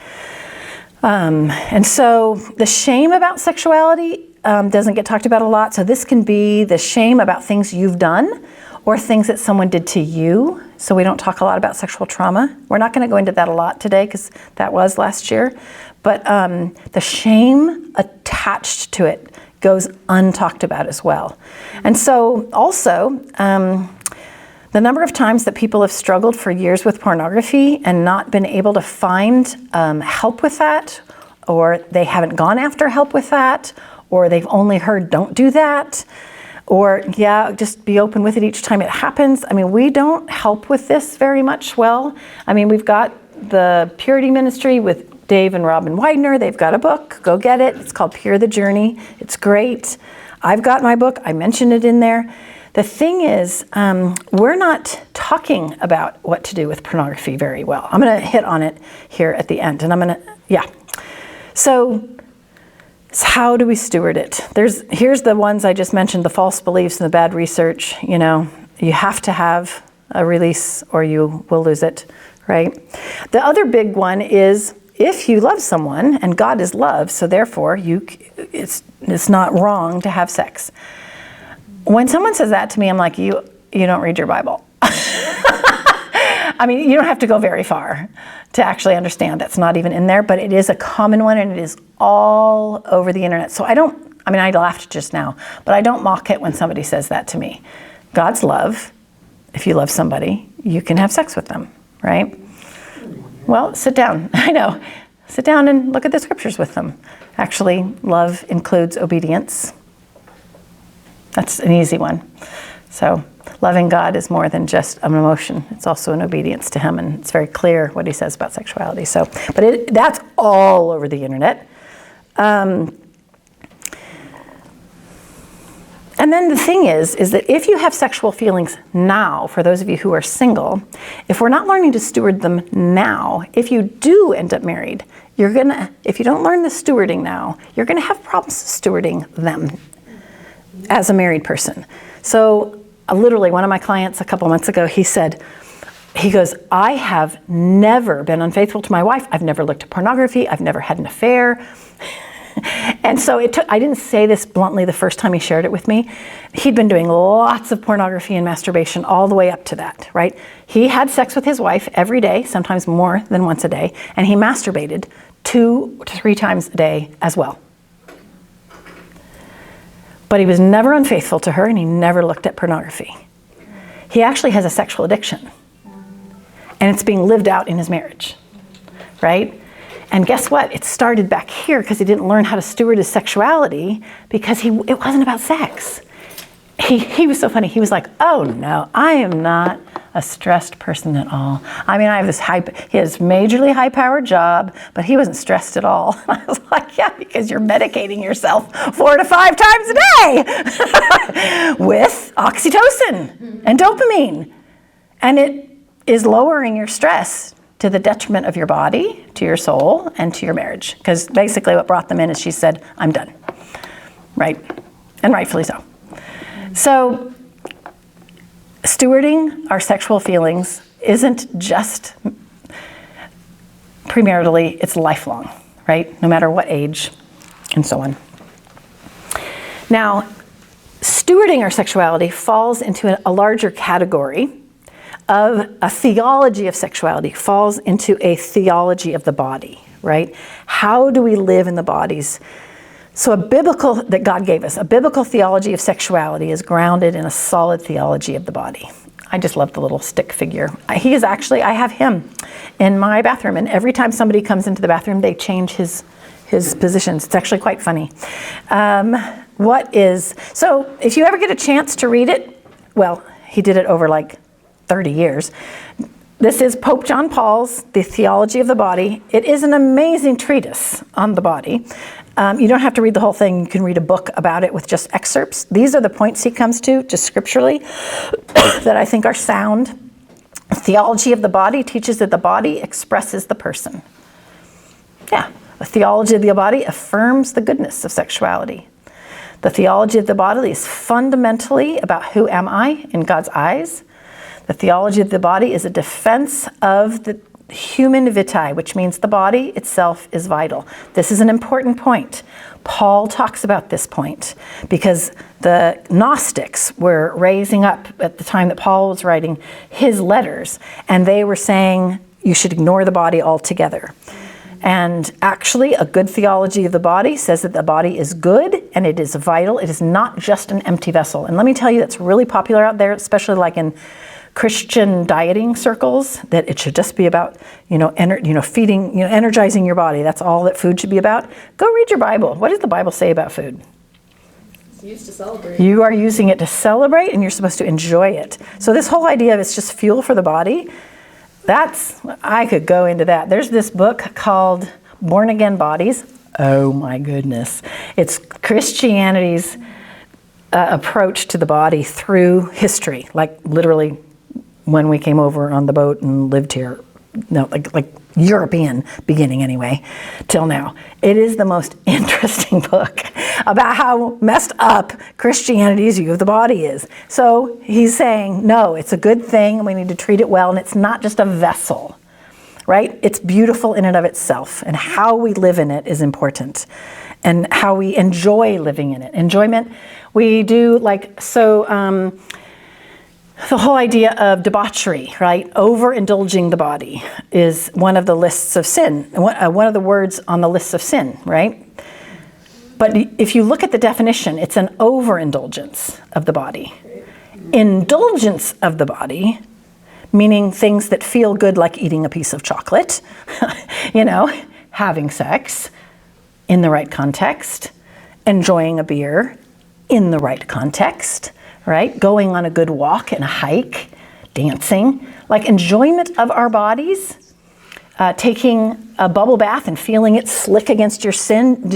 And so the shame about sexuality doesn't get talked about a lot. So this can be the shame about things you've done or things that someone did to you. So we don't talk a lot about sexual trauma. We're not going to go into that a lot today because that was last year. But the shame attached to it goes untalked about as well. And so also, The number of times that people have struggled for years with pornography and not been able to find help with that, or they haven't gone after help with that, or they've only heard don't do that, or just be open with it each time it happens. I mean, we don't help with this very much well. I mean, we've got the Purity Ministry with Dave and Robin Widener. They've got a book. Go get it. It's called Pure the Journey. It's great. I've got my book. I mentioned it in there. The thing is, we're not talking about what to do with pornography very well. I'm going to hit on it here at the end, and So how do we steward it? Here's the ones I just mentioned, the false beliefs and the bad research. You know, you have to have a release or you will lose it, right? The other big one is, if you love someone, and God is love, so therefore it's not wrong to have sex. When someone says that to me, I'm like, you don't read your Bible. I mean, you don't have to go very far to actually understand that's not even in there, but it is a common one and it is all over the internet. So I laughed just now, but I don't mock it when somebody says that to me. God's love. If you love somebody, you can have sex with them, right? Well, sit down. I know. Sit down and look at the scriptures with them. Actually, love includes obedience. That's an easy one. So loving God is more than just an emotion. It's also an obedience to him, and it's very clear what he says about sexuality. So, but that's all over the internet. And then the thing is that if you have sexual feelings now, for those of you who are single, if we're not learning to steward them now, if you do end up married, if you don't learn the stewarding now, you're gonna have problems stewarding them as a married person. So literally, one of my clients a couple months ago, he goes, I have never been unfaithful to my wife. I've never looked at pornography. I've never had an affair. And so I didn't say this bluntly the first time he shared it with me. He'd been doing lots of pornography and masturbation all the way up to that, right? He had sex with his wife every day, sometimes more than once a day, and he masturbated 2 to 3 times a day as well. But he was never unfaithful to her, and he never looked at pornography. He actually has a sexual addiction, and it's being lived out in his marriage, right? And guess what? It started back here because he didn't learn how to steward his sexuality, because it wasn't about sex. He was so funny. He was like, oh no, I am not a stressed person at all. I mean, I have he has majorly high-powered job, but he wasn't stressed at all. I was like, yeah, because you're medicating yourself 4 to 5 times a day with oxytocin and dopamine. And it is lowering your stress to the detriment of your body, to your soul, and to your marriage. Because basically what brought them in is she said, I'm done, right? And rightfully so. So stewarding our sexual feelings isn't just premaritally, it's lifelong, right? No matter what age and so on. Now, stewarding our sexuality falls into a larger category of a theology of sexuality, falls into a theology of the body, right? How do we live in the bodies? So that God gave us, a biblical theology of sexuality is grounded in a solid theology of the body. I just love the little stick figure. I have him in my bathroom, and every time somebody comes into the bathroom, they change his positions. It's actually quite funny. So if you ever get a chance to read it, well, he did it over like 30 years. This is Pope John Paul's The Theology of the Body. It is an amazing treatise on the body. You don't have to read the whole thing. You can read a book about it with just excerpts. These are the points he comes to, just scripturally, that I think are sound. Theology of the body teaches that the body expresses the person. Yeah, the theology of the body affirms the goodness of sexuality. The theology of the body is fundamentally about who am I in God's eyes. The theology of the body is a defense of the human vitae, which means the body itself is vital. This is an important point. Paul talks about this point because the Gnostics were raising up at the time that Paul was writing his letters, and they were saying you should ignore the body altogether. And actually, a good theology of the body says that the body is good and it is vital. It is not just an empty vessel. And let me tell you, that's really popular out there, especially like in Christian dieting circles that it should just be about, feeding, energizing your body. That's all that food should be about. Go read your Bible. What does the Bible say about food? It's used to celebrate. You are using it to celebrate, and you're supposed to enjoy it. So this whole idea of it's just fuel for the body, I could go into that. There's this book called Born Again Bodies. Oh my goodness. It's Christianity's approach to the body through history, like literally when we came over on the boat and lived here. No, like European beginning anyway, till now. It is the most interesting book about how messed up Christianity's view of the body is. So he's saying, no, it's a good thing and we need to treat it well, and it's not just a vessel, right? It's beautiful in and of itself, and how we live in it is important, and how we enjoy living in it. Enjoyment, we do the whole idea of debauchery, right? Overindulging the body is one of the lists of sin, one of the words on the list of sin, right? But if you look at the definition, it's an overindulgence of the body. Indulgence of the body, meaning things that feel good, like eating a piece of chocolate, having sex in the right context, enjoying a beer in the right context, right? Going on a good walk and a hike, dancing, like enjoyment of our bodies, taking a bubble bath and feeling it slick against your skin,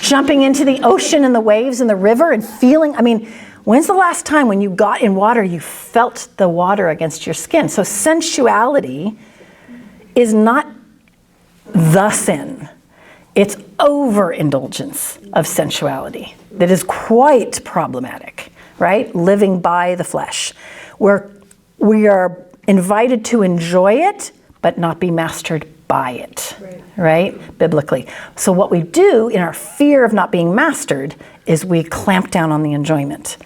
jumping into the ocean and the waves and the river and feeling, when's the last time when you got in water, you felt the water against your skin? So sensuality is not the sin. It's overindulgence of sensuality that is quite problematic, right? Living by the flesh, where we are invited to enjoy it, but not be mastered by it, right? Biblically. So what we do in our fear of not being mastered is we clamp down on the enjoyment,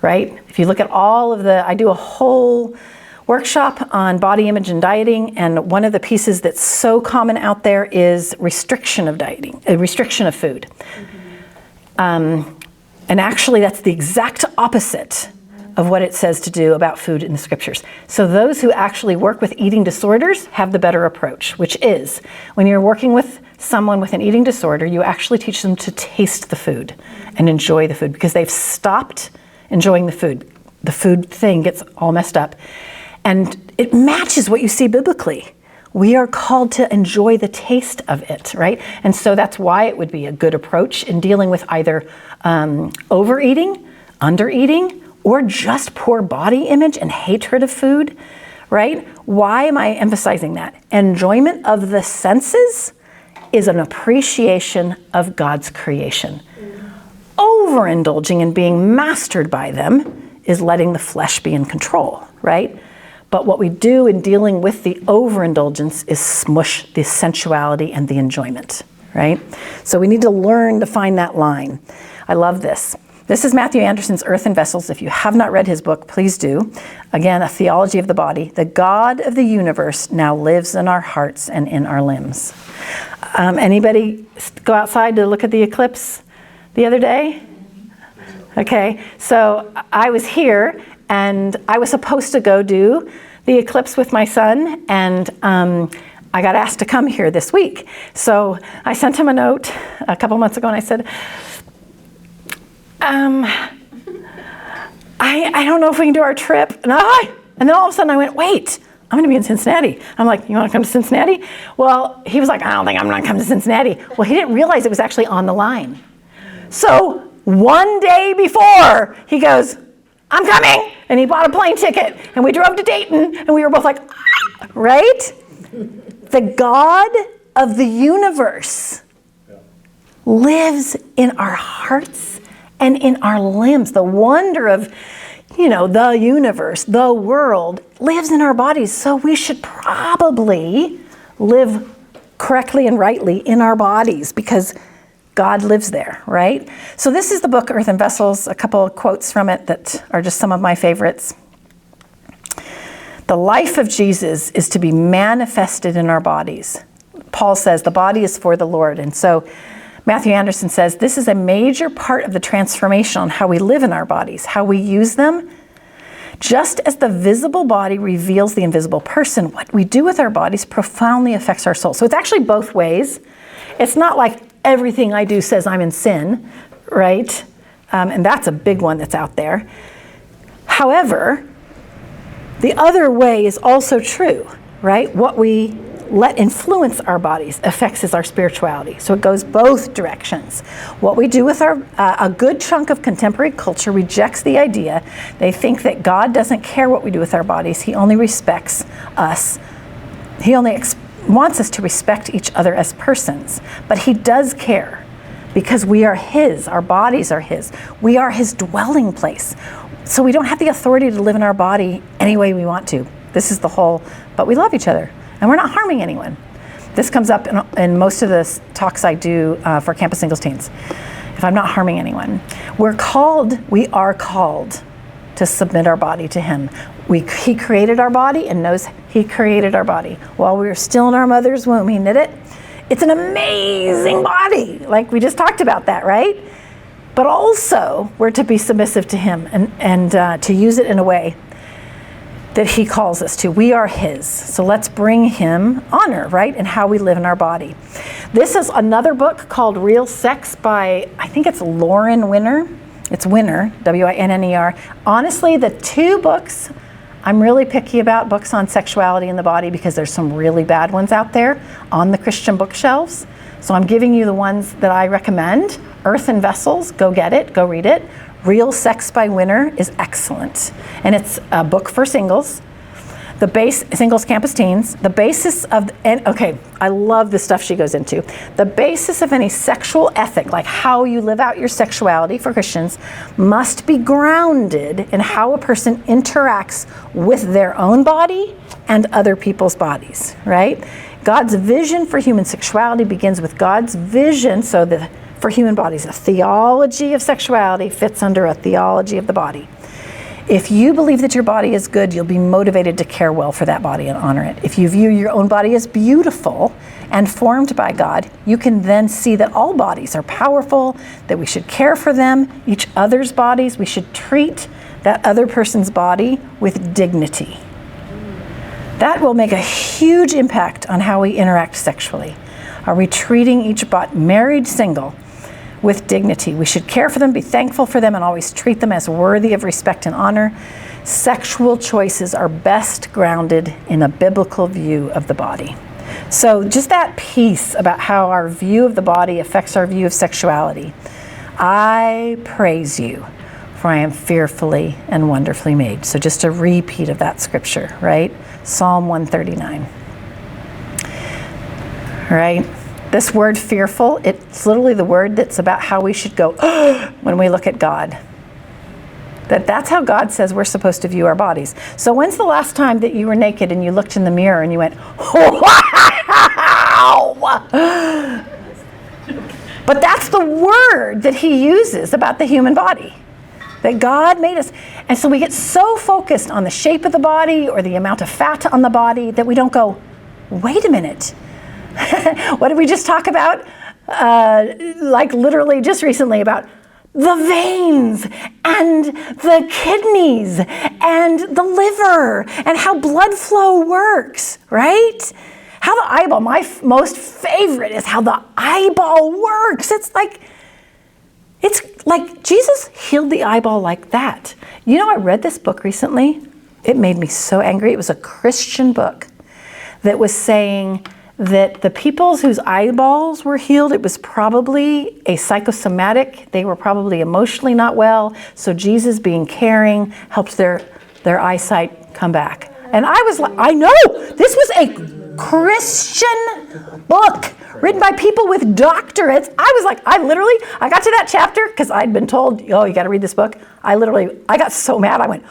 right? If you look at I do a whole workshop on body image and dieting, and one of the pieces that's so common out there is restriction of dieting, restriction of food. And actually that's the exact opposite of what it says to do about food in the scriptures. So those who actually work with eating disorders have the better approach, which is when you're working with someone with an eating disorder, you actually teach them to taste the food and enjoy the food, because they've stopped enjoying the food. The food thing gets all messed up. And it matches what you see biblically. We are called to enjoy the taste of it, right? And so that's why it would be a good approach in dealing with either overeating, undereating, or just poor body image and hatred of food, right? Why am I emphasizing that? Enjoyment of the senses is an appreciation of God's creation. Overindulging and being mastered by them is letting the flesh be in control, right? But what we do in dealing with the overindulgence is smush the sensuality and the enjoyment, right? So we need to learn to find that line. I love this. This is Matthew Anderson's Earth and Vessels. If you have not read his book, please do. Again, a theology of the body. The God of the universe now lives in our hearts and in our limbs. Anybody go outside to look at the eclipse the other day? Okay, so I was here, and I was supposed to go do the eclipse with my son, and I got asked to come here this week. So I sent him a note a couple months ago, and I said, I don't know if we can do our trip. And then all of a sudden I went, wait, I'm going to be in Cincinnati. I'm like, you want to come to Cincinnati? Well, he was like, I don't think I'm going to come to Cincinnati. Well, he didn't realize it was actually on the line. So one day before, he goes, I'm coming. And he bought a plane ticket. And we drove to Dayton. And we were both like, ah, right? The God of the universe lives in our hearts and in our limbs. The wonder of, the universe, the world, lives in our bodies. So we should probably live correctly and rightly in our bodies, because God lives there, right? So this is the book, Earth and Vessels, a couple of quotes from it that are just some of my favorites. The life of Jesus is to be manifested in our bodies. Paul says the body is for the Lord. And so Matthew Anderson says this is a major part of the transformation on how we live in our bodies, how we use them. Just as the visible body reveals the invisible person, what we do with our bodies profoundly affects our soul. So it's actually both ways. It's not like everything I do says I'm in sin, right? And that's a big one that's out there. However, the other way is also true, right? What we let influence our bodies affects our spirituality. So it goes both directions. What we do with a good chunk of contemporary culture rejects the idea. They think that God doesn't care what we do with our bodies. He only respects us. He only wants us to respect each other as persons. But he does care because we are his. Our bodies are his. We are his dwelling place. So we don't have the authority to live in our body any way we want to. This is the whole, but we love each other. And we're not harming anyone. This comes up in most of the talks I do for campus singles teens. If I'm not harming anyone. We are called to submit our body to him. He created our body and knows he created our body. While we were still in our mother's womb, he knit it. It's an amazing body. Like we just talked about that, right? But also we're to be submissive to him and to use it in a way that he calls us to. We are his. So let's bring him honor, right? And how we live in our body. This is another book called Real Sex by, I think it's Lauren Winner. It's Winner, W-I-N-N-E-R. Honestly, the two books, I'm really picky about books on sexuality in the body because there's some really bad ones out there on the Christian bookshelves. So I'm giving you the ones that I recommend. Earth and Vessels, go get it, go read it. Real Sex by Winner is excellent. And it's a book for singles. Singles campus teens. The basis of, I love the stuff she goes into. The basis of any sexual ethic, like how you live out your sexuality for Christians, must be grounded in how a person interacts with their own body and other people's bodies, right? God's vision for human sexuality begins with God's vision for human bodies. A theology of sexuality fits under a theology of the body. If you believe that your body is good, you'll be motivated to care well for that body and honor it. If you view your own body as beautiful and formed by God, you can then see that all bodies are powerful, that we should care for them, each other's bodies. We should treat that other person's body with dignity. That will make a huge impact on how we interact sexually. Are we treating each married, single, with dignity? We should care for them, be thankful for them, and always treat them as worthy of respect and honor. Sexual choices are best grounded in a biblical view of the body. So just that piece about how our view of the body affects our view of sexuality. I praise you, for I am fearfully and wonderfully made. So just a repeat of that scripture, right? Psalm 139. Right? This word fearful, it's literally the word that's about how we should go when we look at God. That's how God says we're supposed to view our bodies. So when's the last time that you were naked and you looked in the mirror and you went, wow! But that's the word that he uses about the human body. That God made us. And so we get so focused on the shape of the body or the amount of fat on the body that we don't go, wait a minute. What did we just talk about? Like literally just recently about the veins and the kidneys and the liver and how blood flow works, right? How the eyeball, my most favorite is how the eyeball works. It's like Jesus healed the eyeball like that. You know, I read this book recently. It made me so angry. It was a Christian book that was saying that the people whose eyeballs were healed, it was probably a psychosomatic. They were probably emotionally not well. So Jesus, being caring, helped their eyesight come back. And I was like, I know, this was a Christian book written by people with doctorates. I was like, I got to that chapter because I'd been told, oh, you got to read this book. I got so mad. I went,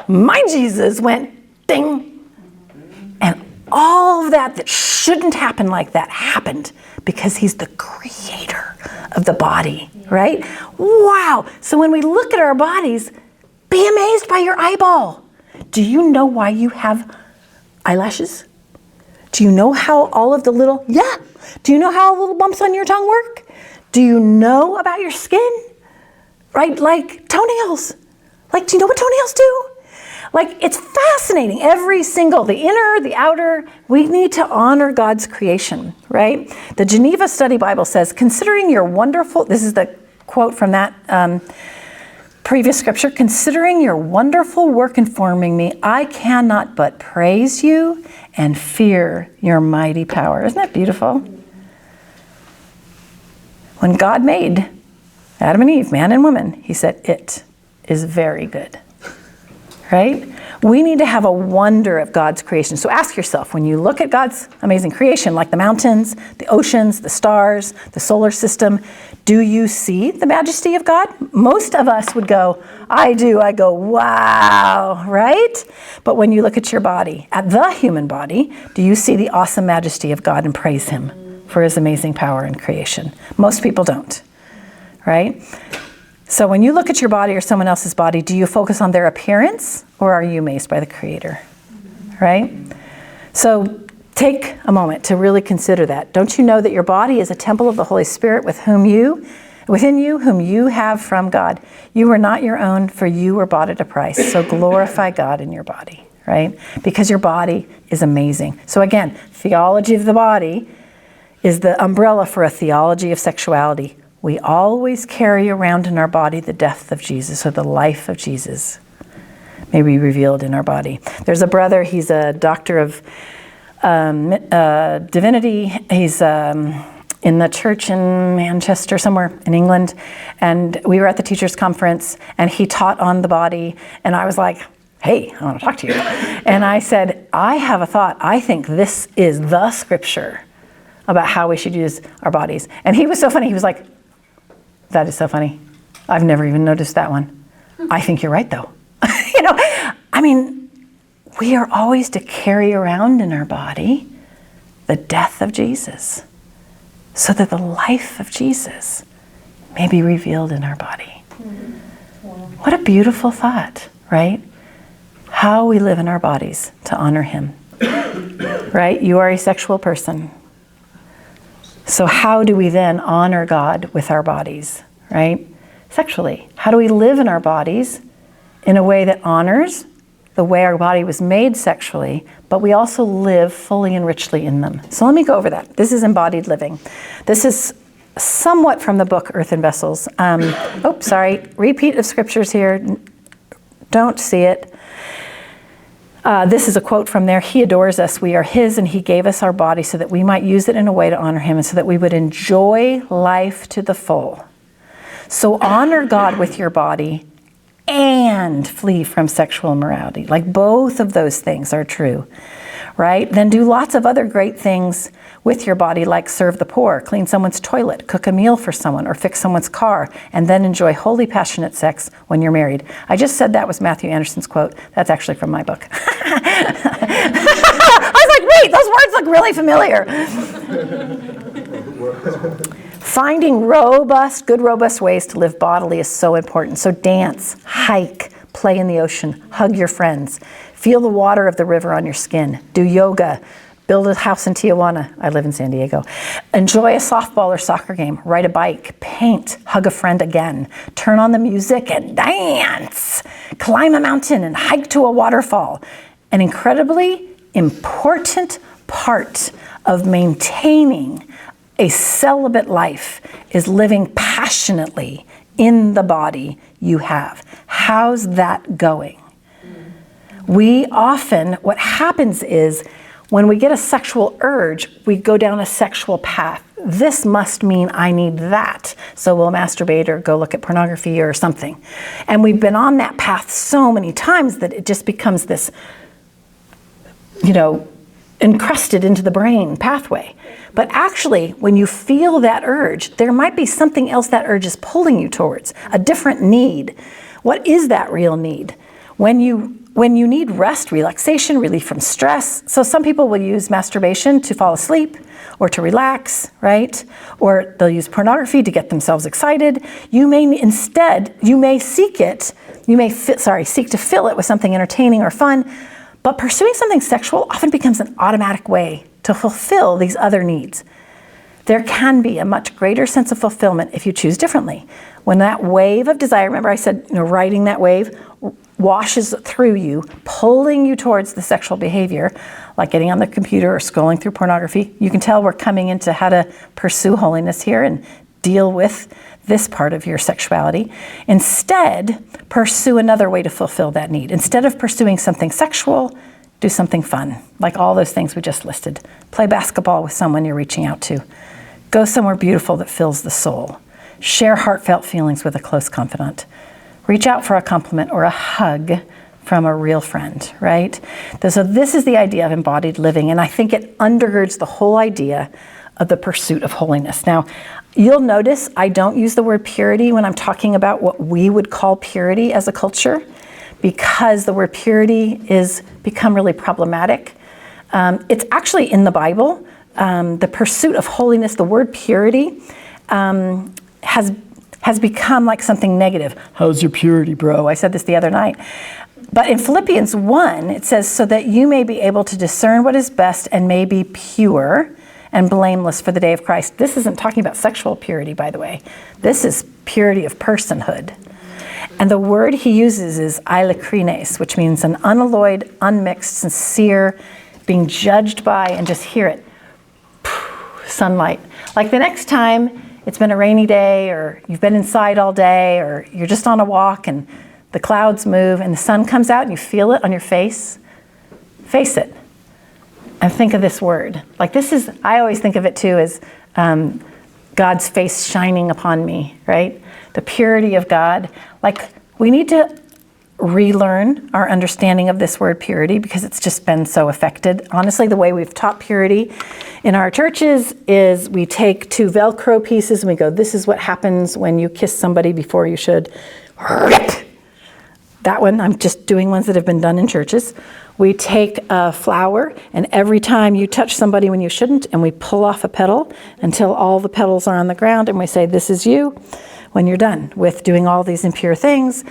my Jesus went, ding. And all of that shouldn't happen like that happened because he's the creator of the body, right? Wow. So when we look at our bodies, be amazed by your eyeball. Do you know why you have eyelashes? Do you know how all of the little, do you know how little bumps on your tongue work? Do you know about your skin? right? Like toenails. Like, do you know what toenails do? Like, it's fascinating. Every single, the inner, the outer, we need to honor God's creation, right? The Geneva Study Bible says, considering your wonderful, this is the quote from that previous scripture, considering your wonderful work in forming me, I cannot but praise you and fear your mighty power. Isn't that beautiful? When God made Adam and Eve, man and woman, he said, it is very good. Right? We need to have a wonder of God's creation. So ask yourself, when you look at God's amazing creation, like the mountains, the oceans, the stars, the solar system, do you see the majesty of God? Most of us would go, I do. I go, wow, right? But when you look at your body, at the human body, do you see the awesome majesty of God and praise him for his amazing power in creation? Most people don't, right? So when you look at your body or someone else's body, do you focus on their appearance or are you amazed by the Creator? Right? So take a moment to really consider that. Don't you know that your body is a temple of the Holy Spirit within you, whom you have from God? You are not your own, for you were bought at a price. So glorify God in your body, right? Because your body is amazing. So again, theology of the body is the umbrella for a theology of sexuality. We always carry around in our body the death of Jesus, or the life of Jesus may be revealed in our body. There's a brother, he's a doctor of divinity. He's in the church in Manchester, somewhere in England. And we were at the teachers' conference, and he taught on the body. And I was like, hey, I want to talk to you. And I said, I have a thought. I think this is the scripture about how we should use our bodies. And he was so funny. He was like, that is so funny. I've never even noticed that one. I think you're right, though. I mean, we are always to carry around in our body the death of Jesus so that the life of Jesus may be revealed in our body. What a beautiful thought, right? How we live in our bodies to honor him, right? You are a sexual person. So how do we then honor God with our bodies, right? Sexually. How do we live in our bodies in a way that honors the way our body was made sexually, but we also live fully and richly in them? So let me go over that. This is embodied living. This is somewhat from the book Earthen Vessels. Repeat of scriptures here. Don't see it. This is a quote from there. He adores us. We are his, and he gave us our body so that we might use it in a way to honor him and so that we would enjoy life to the full. So honor God with your body and flee from sexual immorality. Like both of those things are true, right? Then do lots of other great things with your body, like serve the poor, clean someone's toilet, cook a meal for someone, or fix someone's car, and then enjoy holy, passionate sex when you're married. I just said that was Matthew Anderson's quote. That's actually from my book. I was like, wait, those words look really familiar. Finding good, robust ways to live bodily is so important. So dance, hike, play in the ocean, hug your friends, feel the water of the river on your skin, do yoga, build a house in Tijuana. I live in San Diego. Enjoy a softball or soccer game, ride a bike, paint, hug a friend again, turn on the music and dance, climb a mountain and hike to a waterfall. An incredibly important part of maintaining a celibate life is living passionately in the body you have. How's that going? We often, what happens is when we get a sexual urge, we go down a sexual path. This must mean I need that. So we'll masturbate or go look at pornography or something. And we've been on that path so many times that it just becomes this, encrusted into the brain pathway. But actually, when you feel that urge, there might be something else that urge is pulling you towards, a different need. What is that real need? When you need rest, relaxation, relief from stress. So some people will use masturbation to fall asleep or to relax, right? Or they'll use pornography to get themselves excited. You may seek to fill it with something entertaining or fun. But pursuing something sexual often becomes an automatic way to fulfill these other needs. there can be a much greater sense of fulfillment if you choose differently. When that wave of desire, remember I said, riding that wave, washes through you, pulling you towards the sexual behavior, like getting on the computer or scrolling through pornography. You can tell we're coming into how to pursue holiness here and deal with this part of your sexuality. Instead, pursue another way to fulfill that need. Instead of pursuing something sexual, do something fun, like all those things we just listed. Play basketball with someone you're reaching out to. Go somewhere beautiful that fills the soul. Share heartfelt feelings with a close confidant. Reach out for a compliment or a hug from a real friend, right? So this is the idea of embodied living, and I think it undergirds the whole idea of the pursuit of holiness. Now, you'll notice I don't use the word purity when I'm talking about what we would call purity as a culture, because the word purity is become really problematic. It's actually in the Bible. The pursuit of holiness, the word purity, has become like something negative. How's your purity, bro? I said this the other night. But in Philippians 1, it says, so that you may be able to discern what is best and may be pure and blameless for the day of Christ. This isn't talking about sexual purity, by the way. This is purity of personhood. And the word he uses is eilikrines, which means an unalloyed, unmixed, sincere, being judged by, and just hear it, sunlight. Like the next time it's been a rainy day, or you've been inside all day, or you're just on a walk and the clouds move and the sun comes out and you feel it on your face, face it. And think of this word. Like this is, I always think of it too as God's face shining upon me, right? The purity of God. Like we need to relearn our understanding of this word purity because it's just been so affected. Honestly, the way we've taught purity in our churches is we take two Velcro pieces and we go, this is what happens when you kiss somebody before you should. That one, I'm just doing ones that have been done in churches. We take a flower, and every time you touch somebody when you shouldn't, and we pull off a petal until all the petals are on the ground, and we say, this is you, when you're done with doing all these impure things.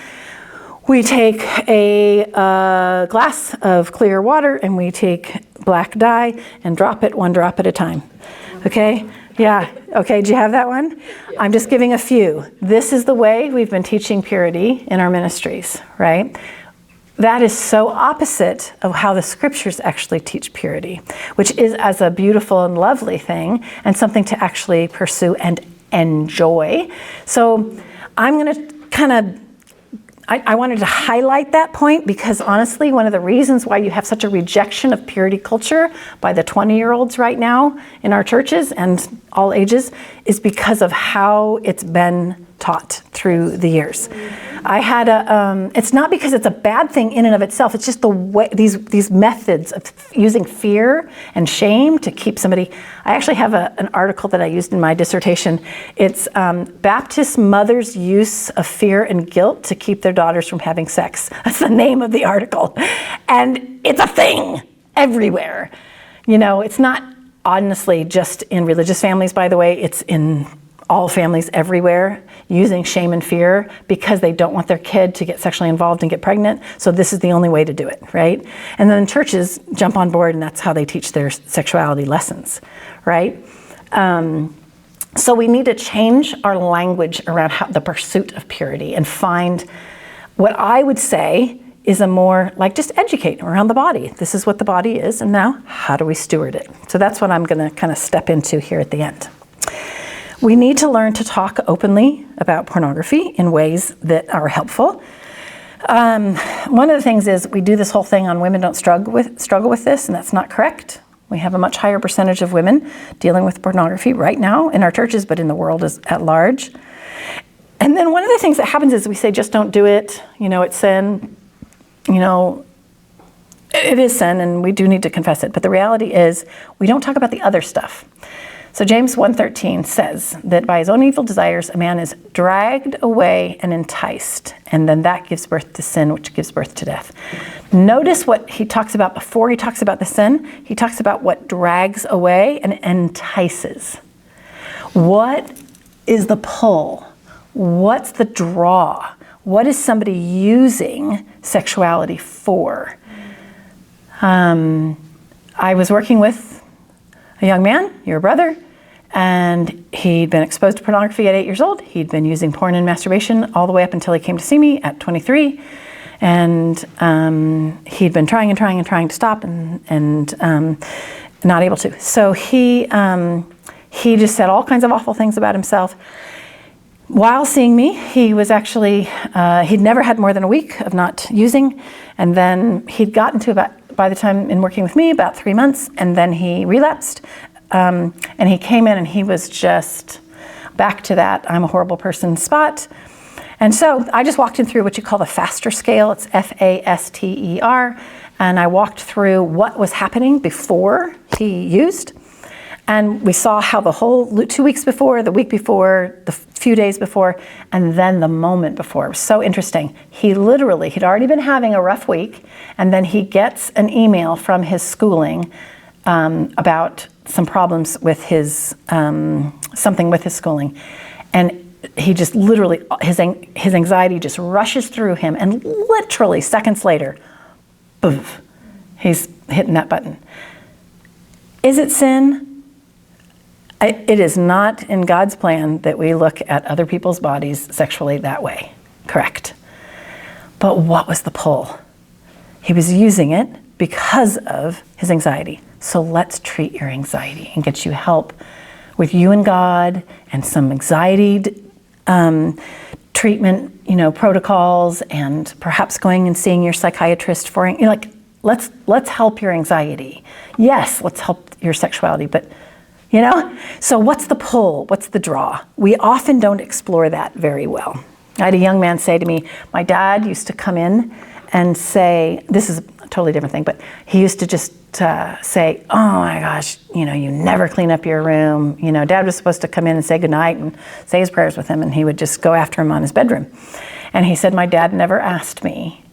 We take a glass of clear water, and we take black dye and drop it one drop at a time. Okay? Yeah. Okay, do you have that one? I'm just giving a few. This is the way we've been teaching purity in our ministries, right? That is so opposite of how the scriptures actually teach purity, which is as a beautiful and lovely thing and something to actually pursue and enjoy. So I'm going to kind of, I wanted to highlight that point because honestly, one of the reasons why you have such a rejection of purity culture by the 20-year-olds right now in our churches and all ages is because of how it's been taught through the years. I had it's not because it's a bad thing in and of itself, it's just the way, these methods of using fear and shame to keep somebody. I actually have an article that I used in my dissertation. It's Baptist mothers' use of fear and guilt to keep their daughters from having sex. That's the name of the article. And it's a thing everywhere. You know, it's not honestly just in religious families, by the way, it's in all families everywhere, using shame and fear because they don't want their kid to get sexually involved and get pregnant. So this is the only way to do it, right? And then churches jump on board and that's how they teach their sexuality lessons, right? So we need to change our language around the pursuit of purity and find what I would say is a more, like just educate around the body. This is what the body is, and now how do we steward it? So that's what I'm gonna kind of step into here at the end. We need to learn to talk openly about pornography in ways that are helpful. One of the things is we do this whole thing on women don't struggle with this, and that's not correct. We have a much higher percentage of women dealing with pornography right now in our churches, but in the world at large. And then one of the things that happens is we say, just don't do it. You know, it's sin. You know, it is sin, and we do need to confess it. But the reality is we don't talk about the other stuff. So James 1:13 says that by his own evil desires, a man is dragged away and enticed, and then that gives birth to sin, which gives birth to death. Notice what he talks about before he talks about the sin. He talks about what drags away and entices. What is the pull? What's the draw? What is somebody using sexuality for? I was working with a young man, your brother, And he'd been exposed to pornography at 8 years old. He'd been using porn and masturbation all the way up until he came to see me at 23. And he'd been trying to stop and not able to. So he just said all kinds of awful things about himself. While seeing me, he was actually, he'd never had more than a week of not using. And then he'd gotten to about, by the time in working with me, about 3 months. And then he relapsed. And he came in and he was just back to that I'm a horrible person spot. And so I just walked him through what you call the FASTER scale. It's FASTER. And I walked through what was happening before he used. And we saw how the whole 2 weeks before, the week before, the few days before, and then the moment before. It was so interesting. He'd already been having a rough week, and then he gets an email from his schooling about some problems with his, something with his schooling. And he just literally, his anxiety just rushes through him, and literally seconds later, boof, he's hitting that button. Is it sin? It is not in God's plan that we look at other people's bodies sexually that way. Correct. But what was the pull? He was using it because of his anxiety. So let's treat your anxiety and get you help with you and God and some anxiety treatment, protocols, and perhaps going and seeing your psychiatrist for, let's help your anxiety. Yes, let's help your sexuality, but so what's the pull? What's the draw? We often don't explore that very well. I had a young man say to me, my dad used to come in and say, this is a totally different thing, but he used to just say, oh my gosh, you never clean up your room. Dad was supposed to come in and say goodnight and say his prayers with him, and he would just go after him on his bedroom. And he said, my dad never asked me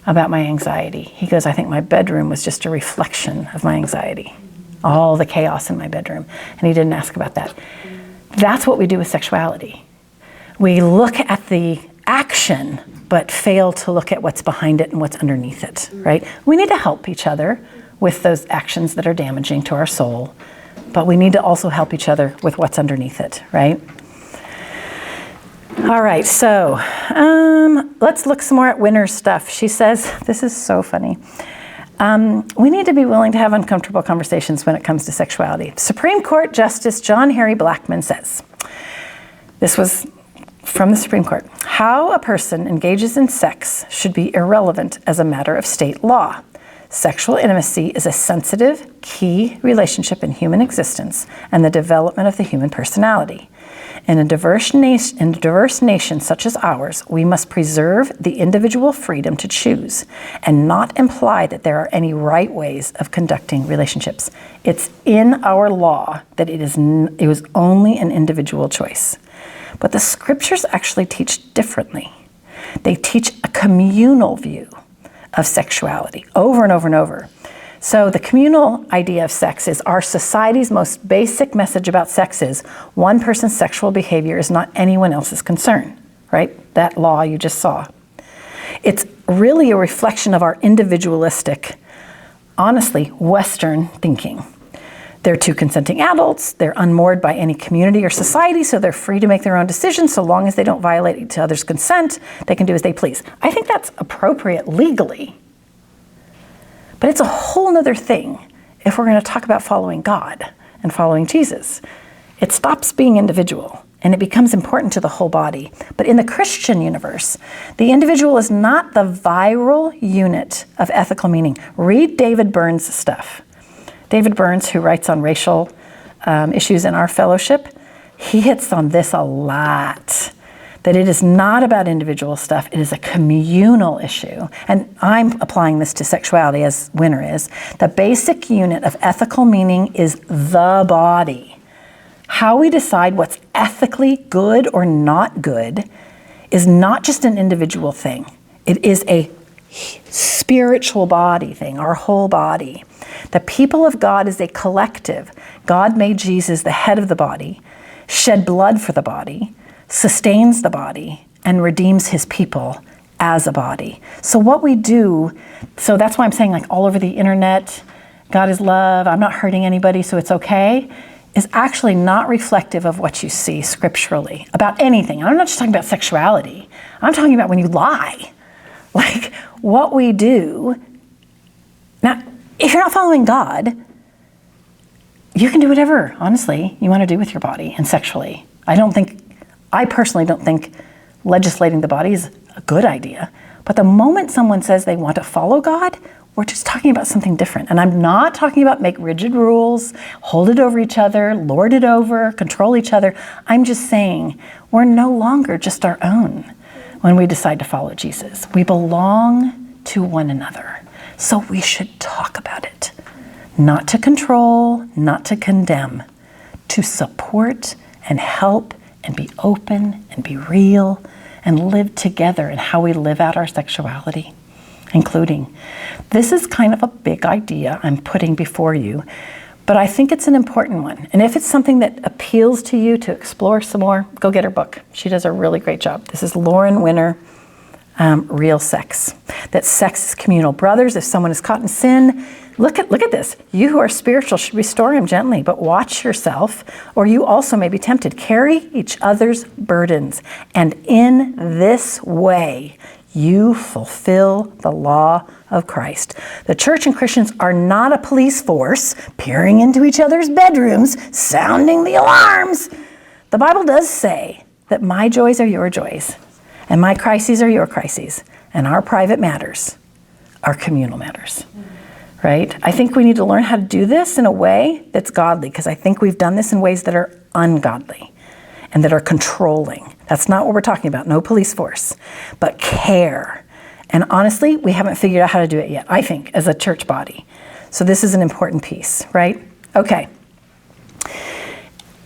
about my anxiety. He goes, I think my bedroom was just a reflection of my anxiety. All the chaos in my bedroom. And he didn't ask about that. That's what we do with sexuality. We look at the action, but fail to look at what's behind it and what's underneath it, right? We need to help each other with those actions that are damaging to our soul, but we need to also help each other with what's underneath it, right? All right, so let's look some more at Winner's stuff. She says, this is so funny. We need to be willing to have uncomfortable conversations when it comes to sexuality. Supreme Court Justice John Harry Blackmun says, this was from the Supreme Court, how a person engages in sex should be irrelevant as a matter of state law. Sexual intimacy is a sensitive, key relationship in human existence and the development of the human personality. In a diverse nation such as ours, we must preserve the individual freedom to choose and not imply that there are any right ways of conducting relationships. It's in our law that it was only an individual choice. But the scriptures actually teach differently. They teach a communal view of sexuality over and over and over. So the communal idea of sex is our society's most basic message about sex is one person's sexual behavior is not anyone else's concern, right? That law you just saw. It's really a reflection of our individualistic, honestly, Western thinking. They're two consenting adults, they're unmoored by any community or society, so they're free to make their own decisions so long as they don't violate each other's consent, they can do as they please. I think that's appropriate legally. But it's a whole nother thing if we're going to talk about following God and following Jesus. It stops being individual and it becomes important to the whole body. But in the Christian universe, the individual is not the viral unit of ethical meaning. Read David Burns' stuff. David Burns, who writes on racial issues in our fellowship, he hits on this a lot. That it is not about individual stuff, it is a communal issue. And I'm applying this to sexuality as Winner is. The basic unit of ethical meaning is the body. How we decide what's ethically good or not good is not just an individual thing. It is a spiritual body thing, our whole body. The people of God is a collective. God made Jesus the head of the body, shed blood for the body, sustains the body, and redeems his people as a body. So what we do, so that's why I'm saying all over the internet, God is love, I'm not hurting anybody, so it's okay. is actually not reflective of what you see scripturally about anything. And I'm not just talking about sexuality. I'm talking about when you lie. Like what we do. Now, if you're not following God, you can do whatever, honestly, you want to do with your body and sexually. I personally don't think legislating the body is a good idea. But the moment someone says they want to follow God, we're just talking about something different. And I'm not talking about make rigid rules, hold it over each other, lord it over, control each other. I'm just saying we're no longer just our own when we decide to follow Jesus. We belong to one another. So we should talk about it. Not to control, not to condemn, to support and help and be open and be real and live together in how we live out our sexuality, including. This is kind of a big idea I'm putting before you, but I think it's an important one. And if it's something that appeals to you to explore some more, go get her book. She does a really great job. This is Lauren Winner, Real Sex. That sex is communal. Brothers, if someone is caught in sin, look at this. You who are spiritual should restore him gently, but watch yourself, or you also may be tempted. Carry each other's burdens, and in this way you fulfill the law of Christ. The church and Christians are not a police force peering into each other's bedrooms, sounding the alarms. The Bible does say that my joys are your joys, and my crises are your crises, and our private matters are communal matters. Right? I think we need to learn how to do this in a way that's godly, because I think we've done this in ways that are ungodly and that are controlling. That's not what we're talking about, no police force, but care. And honestly, we haven't figured out how to do it yet, I think, as a church body. So this is an important piece, right? Okay.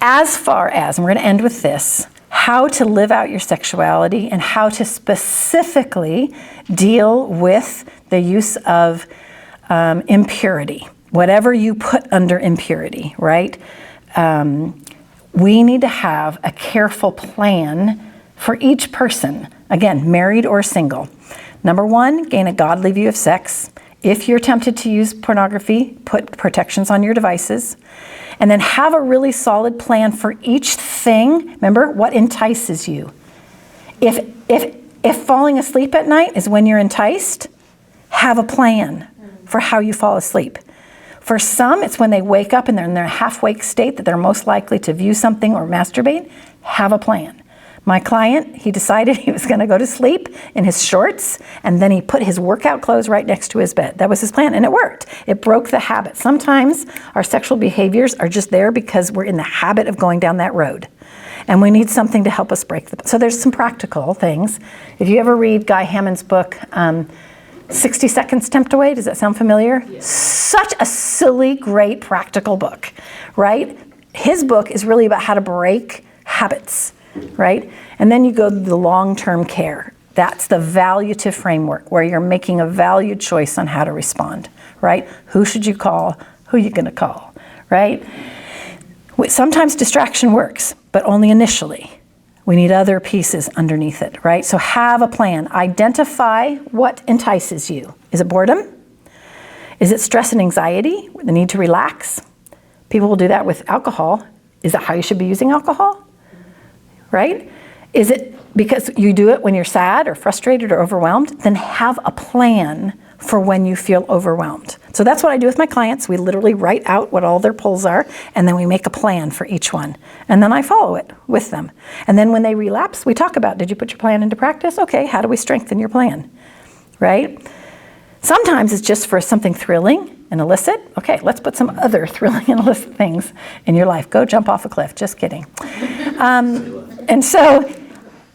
As far as, and we're going to end with this, how to live out your sexuality and how to specifically deal with the use of impurity, whatever you put under impurity, right? We need to have a careful plan for each person, again, married or single. Number one, gain a godly view of sex. If you're tempted to use pornography, put protections on your devices. And then have a really solid plan for each thing. Remember, what entices you? If falling asleep at night is when you're enticed, have a plan for how you fall asleep. For some, it's when they wake up and they're in their half-wake state that they're most likely to view something or masturbate. Have a plan. My client, he decided he was going to go to sleep in his shorts, and then he put his workout clothes right next to his bed. That was his plan, and it worked. It broke the habit. Sometimes our sexual behaviors are just there because we're in the habit of going down that road, and we need something to help us break the. So there's some practical things. If you ever read Guy Hammond's book, 60 Seconds Tempt Away, does that sound familiar? Yes. Such a silly, great, practical book, right? His book is really about how to break habits, right? And then you go to the long-term care. That's the valuative framework where you're making a valued choice on how to respond, right? Who should you call? Who are you going to call, right? Sometimes distraction works, but only initially. We need other pieces underneath it, right? So have a plan. Identify what entices you. Is it boredom? Is it stress and anxiety, the need to relax? People will do that with alcohol. Is that how you should be using alcohol? Right? Is it because you do it when you're sad or frustrated or overwhelmed? Then have a plan for when you feel overwhelmed. So that's what I do with my clients. We literally write out what all their pulls are, and then we make a plan for each one. And then I follow it with them. And then when they relapse, we talk about, did you put your plan into practice? Okay, how do we strengthen your plan? Right? Sometimes it's just for something thrilling and illicit. Okay, let's put some other thrilling and illicit things in your life. Go jump off a cliff. Just kidding. And so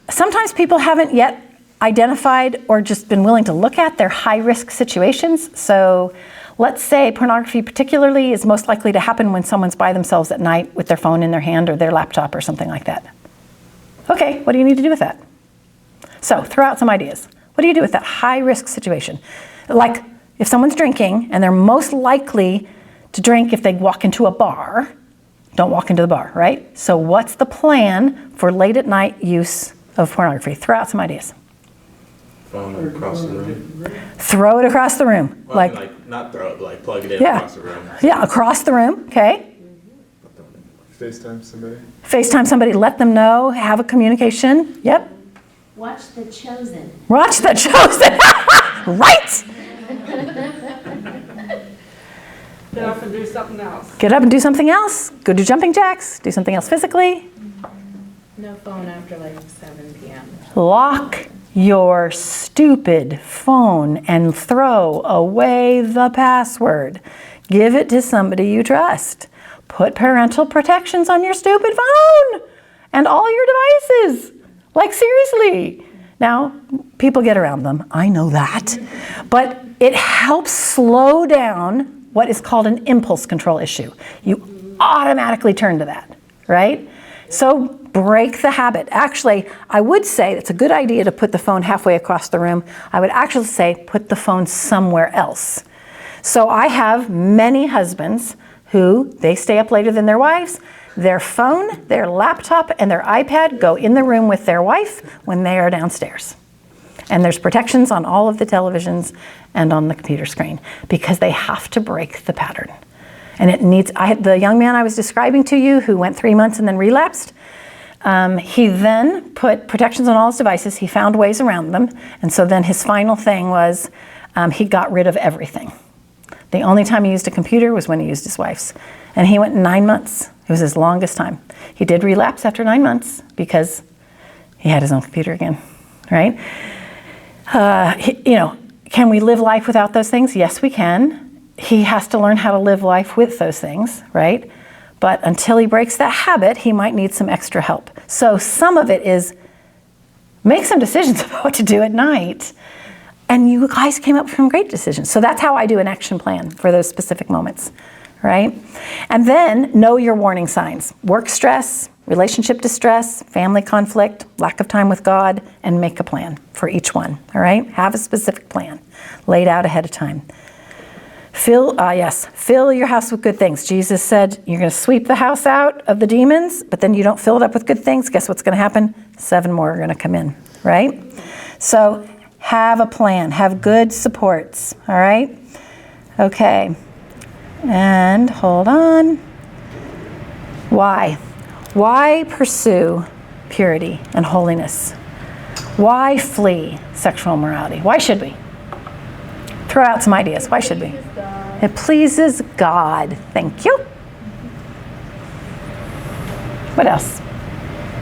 sometimes people haven't yet identified or just been willing to look at their high-risk situations. So let's say pornography particularly is most likely to happen when someone's by themselves at night with their phone in their hand or their laptop or something like that. Okay, what do you need to do with that? So throw out some ideas. What do you do with that high-risk situation? Like if someone's drinking and they're most likely to drink if they walk into a bar, don't walk into the bar, right? So what's the plan for late at night use of pornography? Throw out some ideas. Phone across the room. Throw it across the room. Well, like not throw it, like plug it in across the room. Yeah, across the room, okay. FaceTime somebody. FaceTime somebody, let them know, have a communication. Yep. Watch The Chosen. Watch The Chosen. Right? Get up and do something else. Get up and do something else. Go do jumping jacks. Do something else physically. No phone after like 7 p.m. Lock your stupid phone and throw away the password. Give it to somebody you trust. Put parental protections on your stupid phone and all your devices. Like, seriously. Now, people get around them. I know that. But it helps slow down what is called an impulse control issue. You automatically turn to that, right? So break the habit. Actually, I would say it's a good idea to put the phone halfway across the room. I would actually say put the phone somewhere else. So I have many husbands who, they stay up later than their wives. Their phone, their laptop, and their iPad go in the room with their wife when they are downstairs. And there's protections on all of the televisions and on the computer screen because they have to break the pattern. And it needs, the young man I was describing to you who went 3 months and then relapsed, he then put protections on all his devices. He found ways around them. And so then his final thing was he got rid of everything. The only time he used a computer was when he used his wife's. And he went 9 months. It was his longest time. He did relapse after 9 months because he had his own computer again, right? Can we live life without those things? Yes, we can. He has to learn how to live life with those things, right? But until he breaks that habit, he might need some extra help. So some of it is make some decisions about what to do at night. And you guys came up with some great decisions. So that's how I do an action plan for those specific moments, right? And then know your warning signs. Work stress, relationship distress, family conflict, lack of time with God, and make a plan for each one, all right? Have a specific plan laid out ahead of time. Fill your house with good things. Jesus said you're going to sweep the house out of the demons, but then you don't fill it up with good things. Guess what's going to happen? 7 more are going to come in, right? So have a plan. Have good supports, all right? Okay. And hold on. Why? Why pursue purity and holiness? Why flee sexual immorality? Why should we? Throw out some ideas. Why should we? It pleases God. Thank you. What else?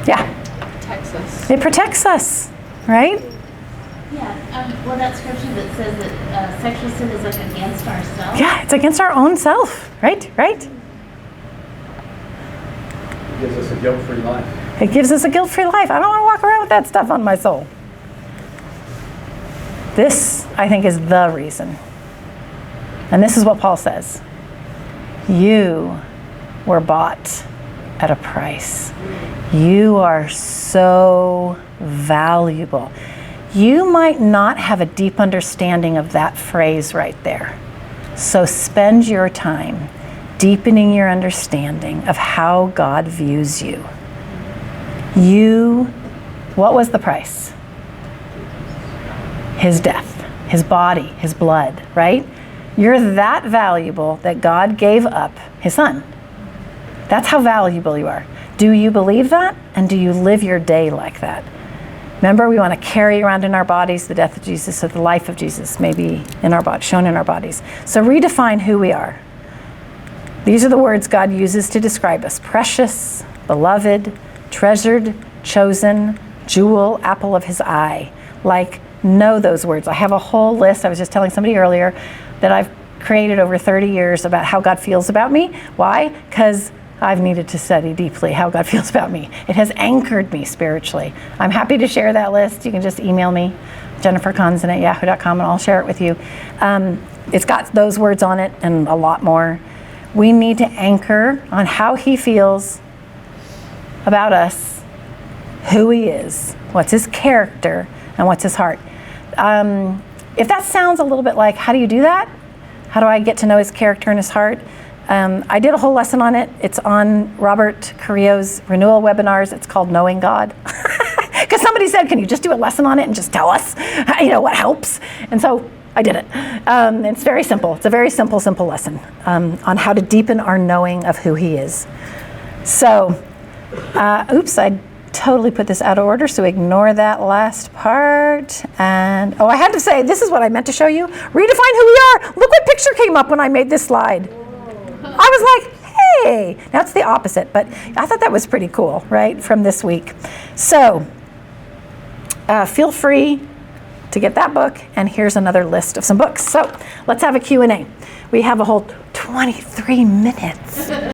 Yeah. Protects us. It protects us, right? Yeah. Well, that scripture that says that sexual sin is like against ourselves. Yeah, it's against our own self, right? Right? It gives us a guilt-free life. It gives us a guilt-free life. I don't want to walk around with that stuff on my soul. This, I think, is the reason. And this is what Paul says. You were bought at a price. You are so valuable. You might not have a deep understanding of that phrase right there. So spend your time deepening your understanding of how God views you. What was the price? His death, his body, his blood, right? You're that valuable that God gave up his son. That's how valuable you are. Do you believe that? And do you live your day like that? Remember, we want to carry around in our bodies the death of Jesus, so the life of Jesus may be in our body, shown in our bodies. So redefine who we are. These are the words God uses to describe us: precious, beloved, treasured, chosen, jewel, apple of his eye. Like, know those words. I have a whole list. I was just telling somebody earlier that I've created over 30 years about how God feels about me. Why? Because I've needed to study deeply how God feels about me. It has anchored me spiritually. I'm happy to share that list. You can just email me, jenniferkonzen@yahoo.com, and I'll share it with you. It's got those words on it and a lot more. We need to anchor on how he feels about us, who he is, what's his character, and what's his heart. If that sounds a little bit like, how do you do that? How do I get to know his character and his heart? I did a whole lesson on it. It's on Robert Carrillo's renewal webinars. It's called Knowing God. Because somebody said, can you just do a lesson on it and just tell us, what helps? And so I did it. It's very simple. It's a very simple lesson on how to deepen our knowing of who he is. So, oops, I totally put this out of order, so ignore that last part. And, oh, I had to say, this is what I meant to show you. Redefine who we are. Look what picture came up when I made this slide. I was like, hey. Now it's the opposite, but I thought that was pretty cool, right, from this week. So, feel free to get that book, and here's another list of some books. So, let's have a Q&A. We have a whole 23 minutes.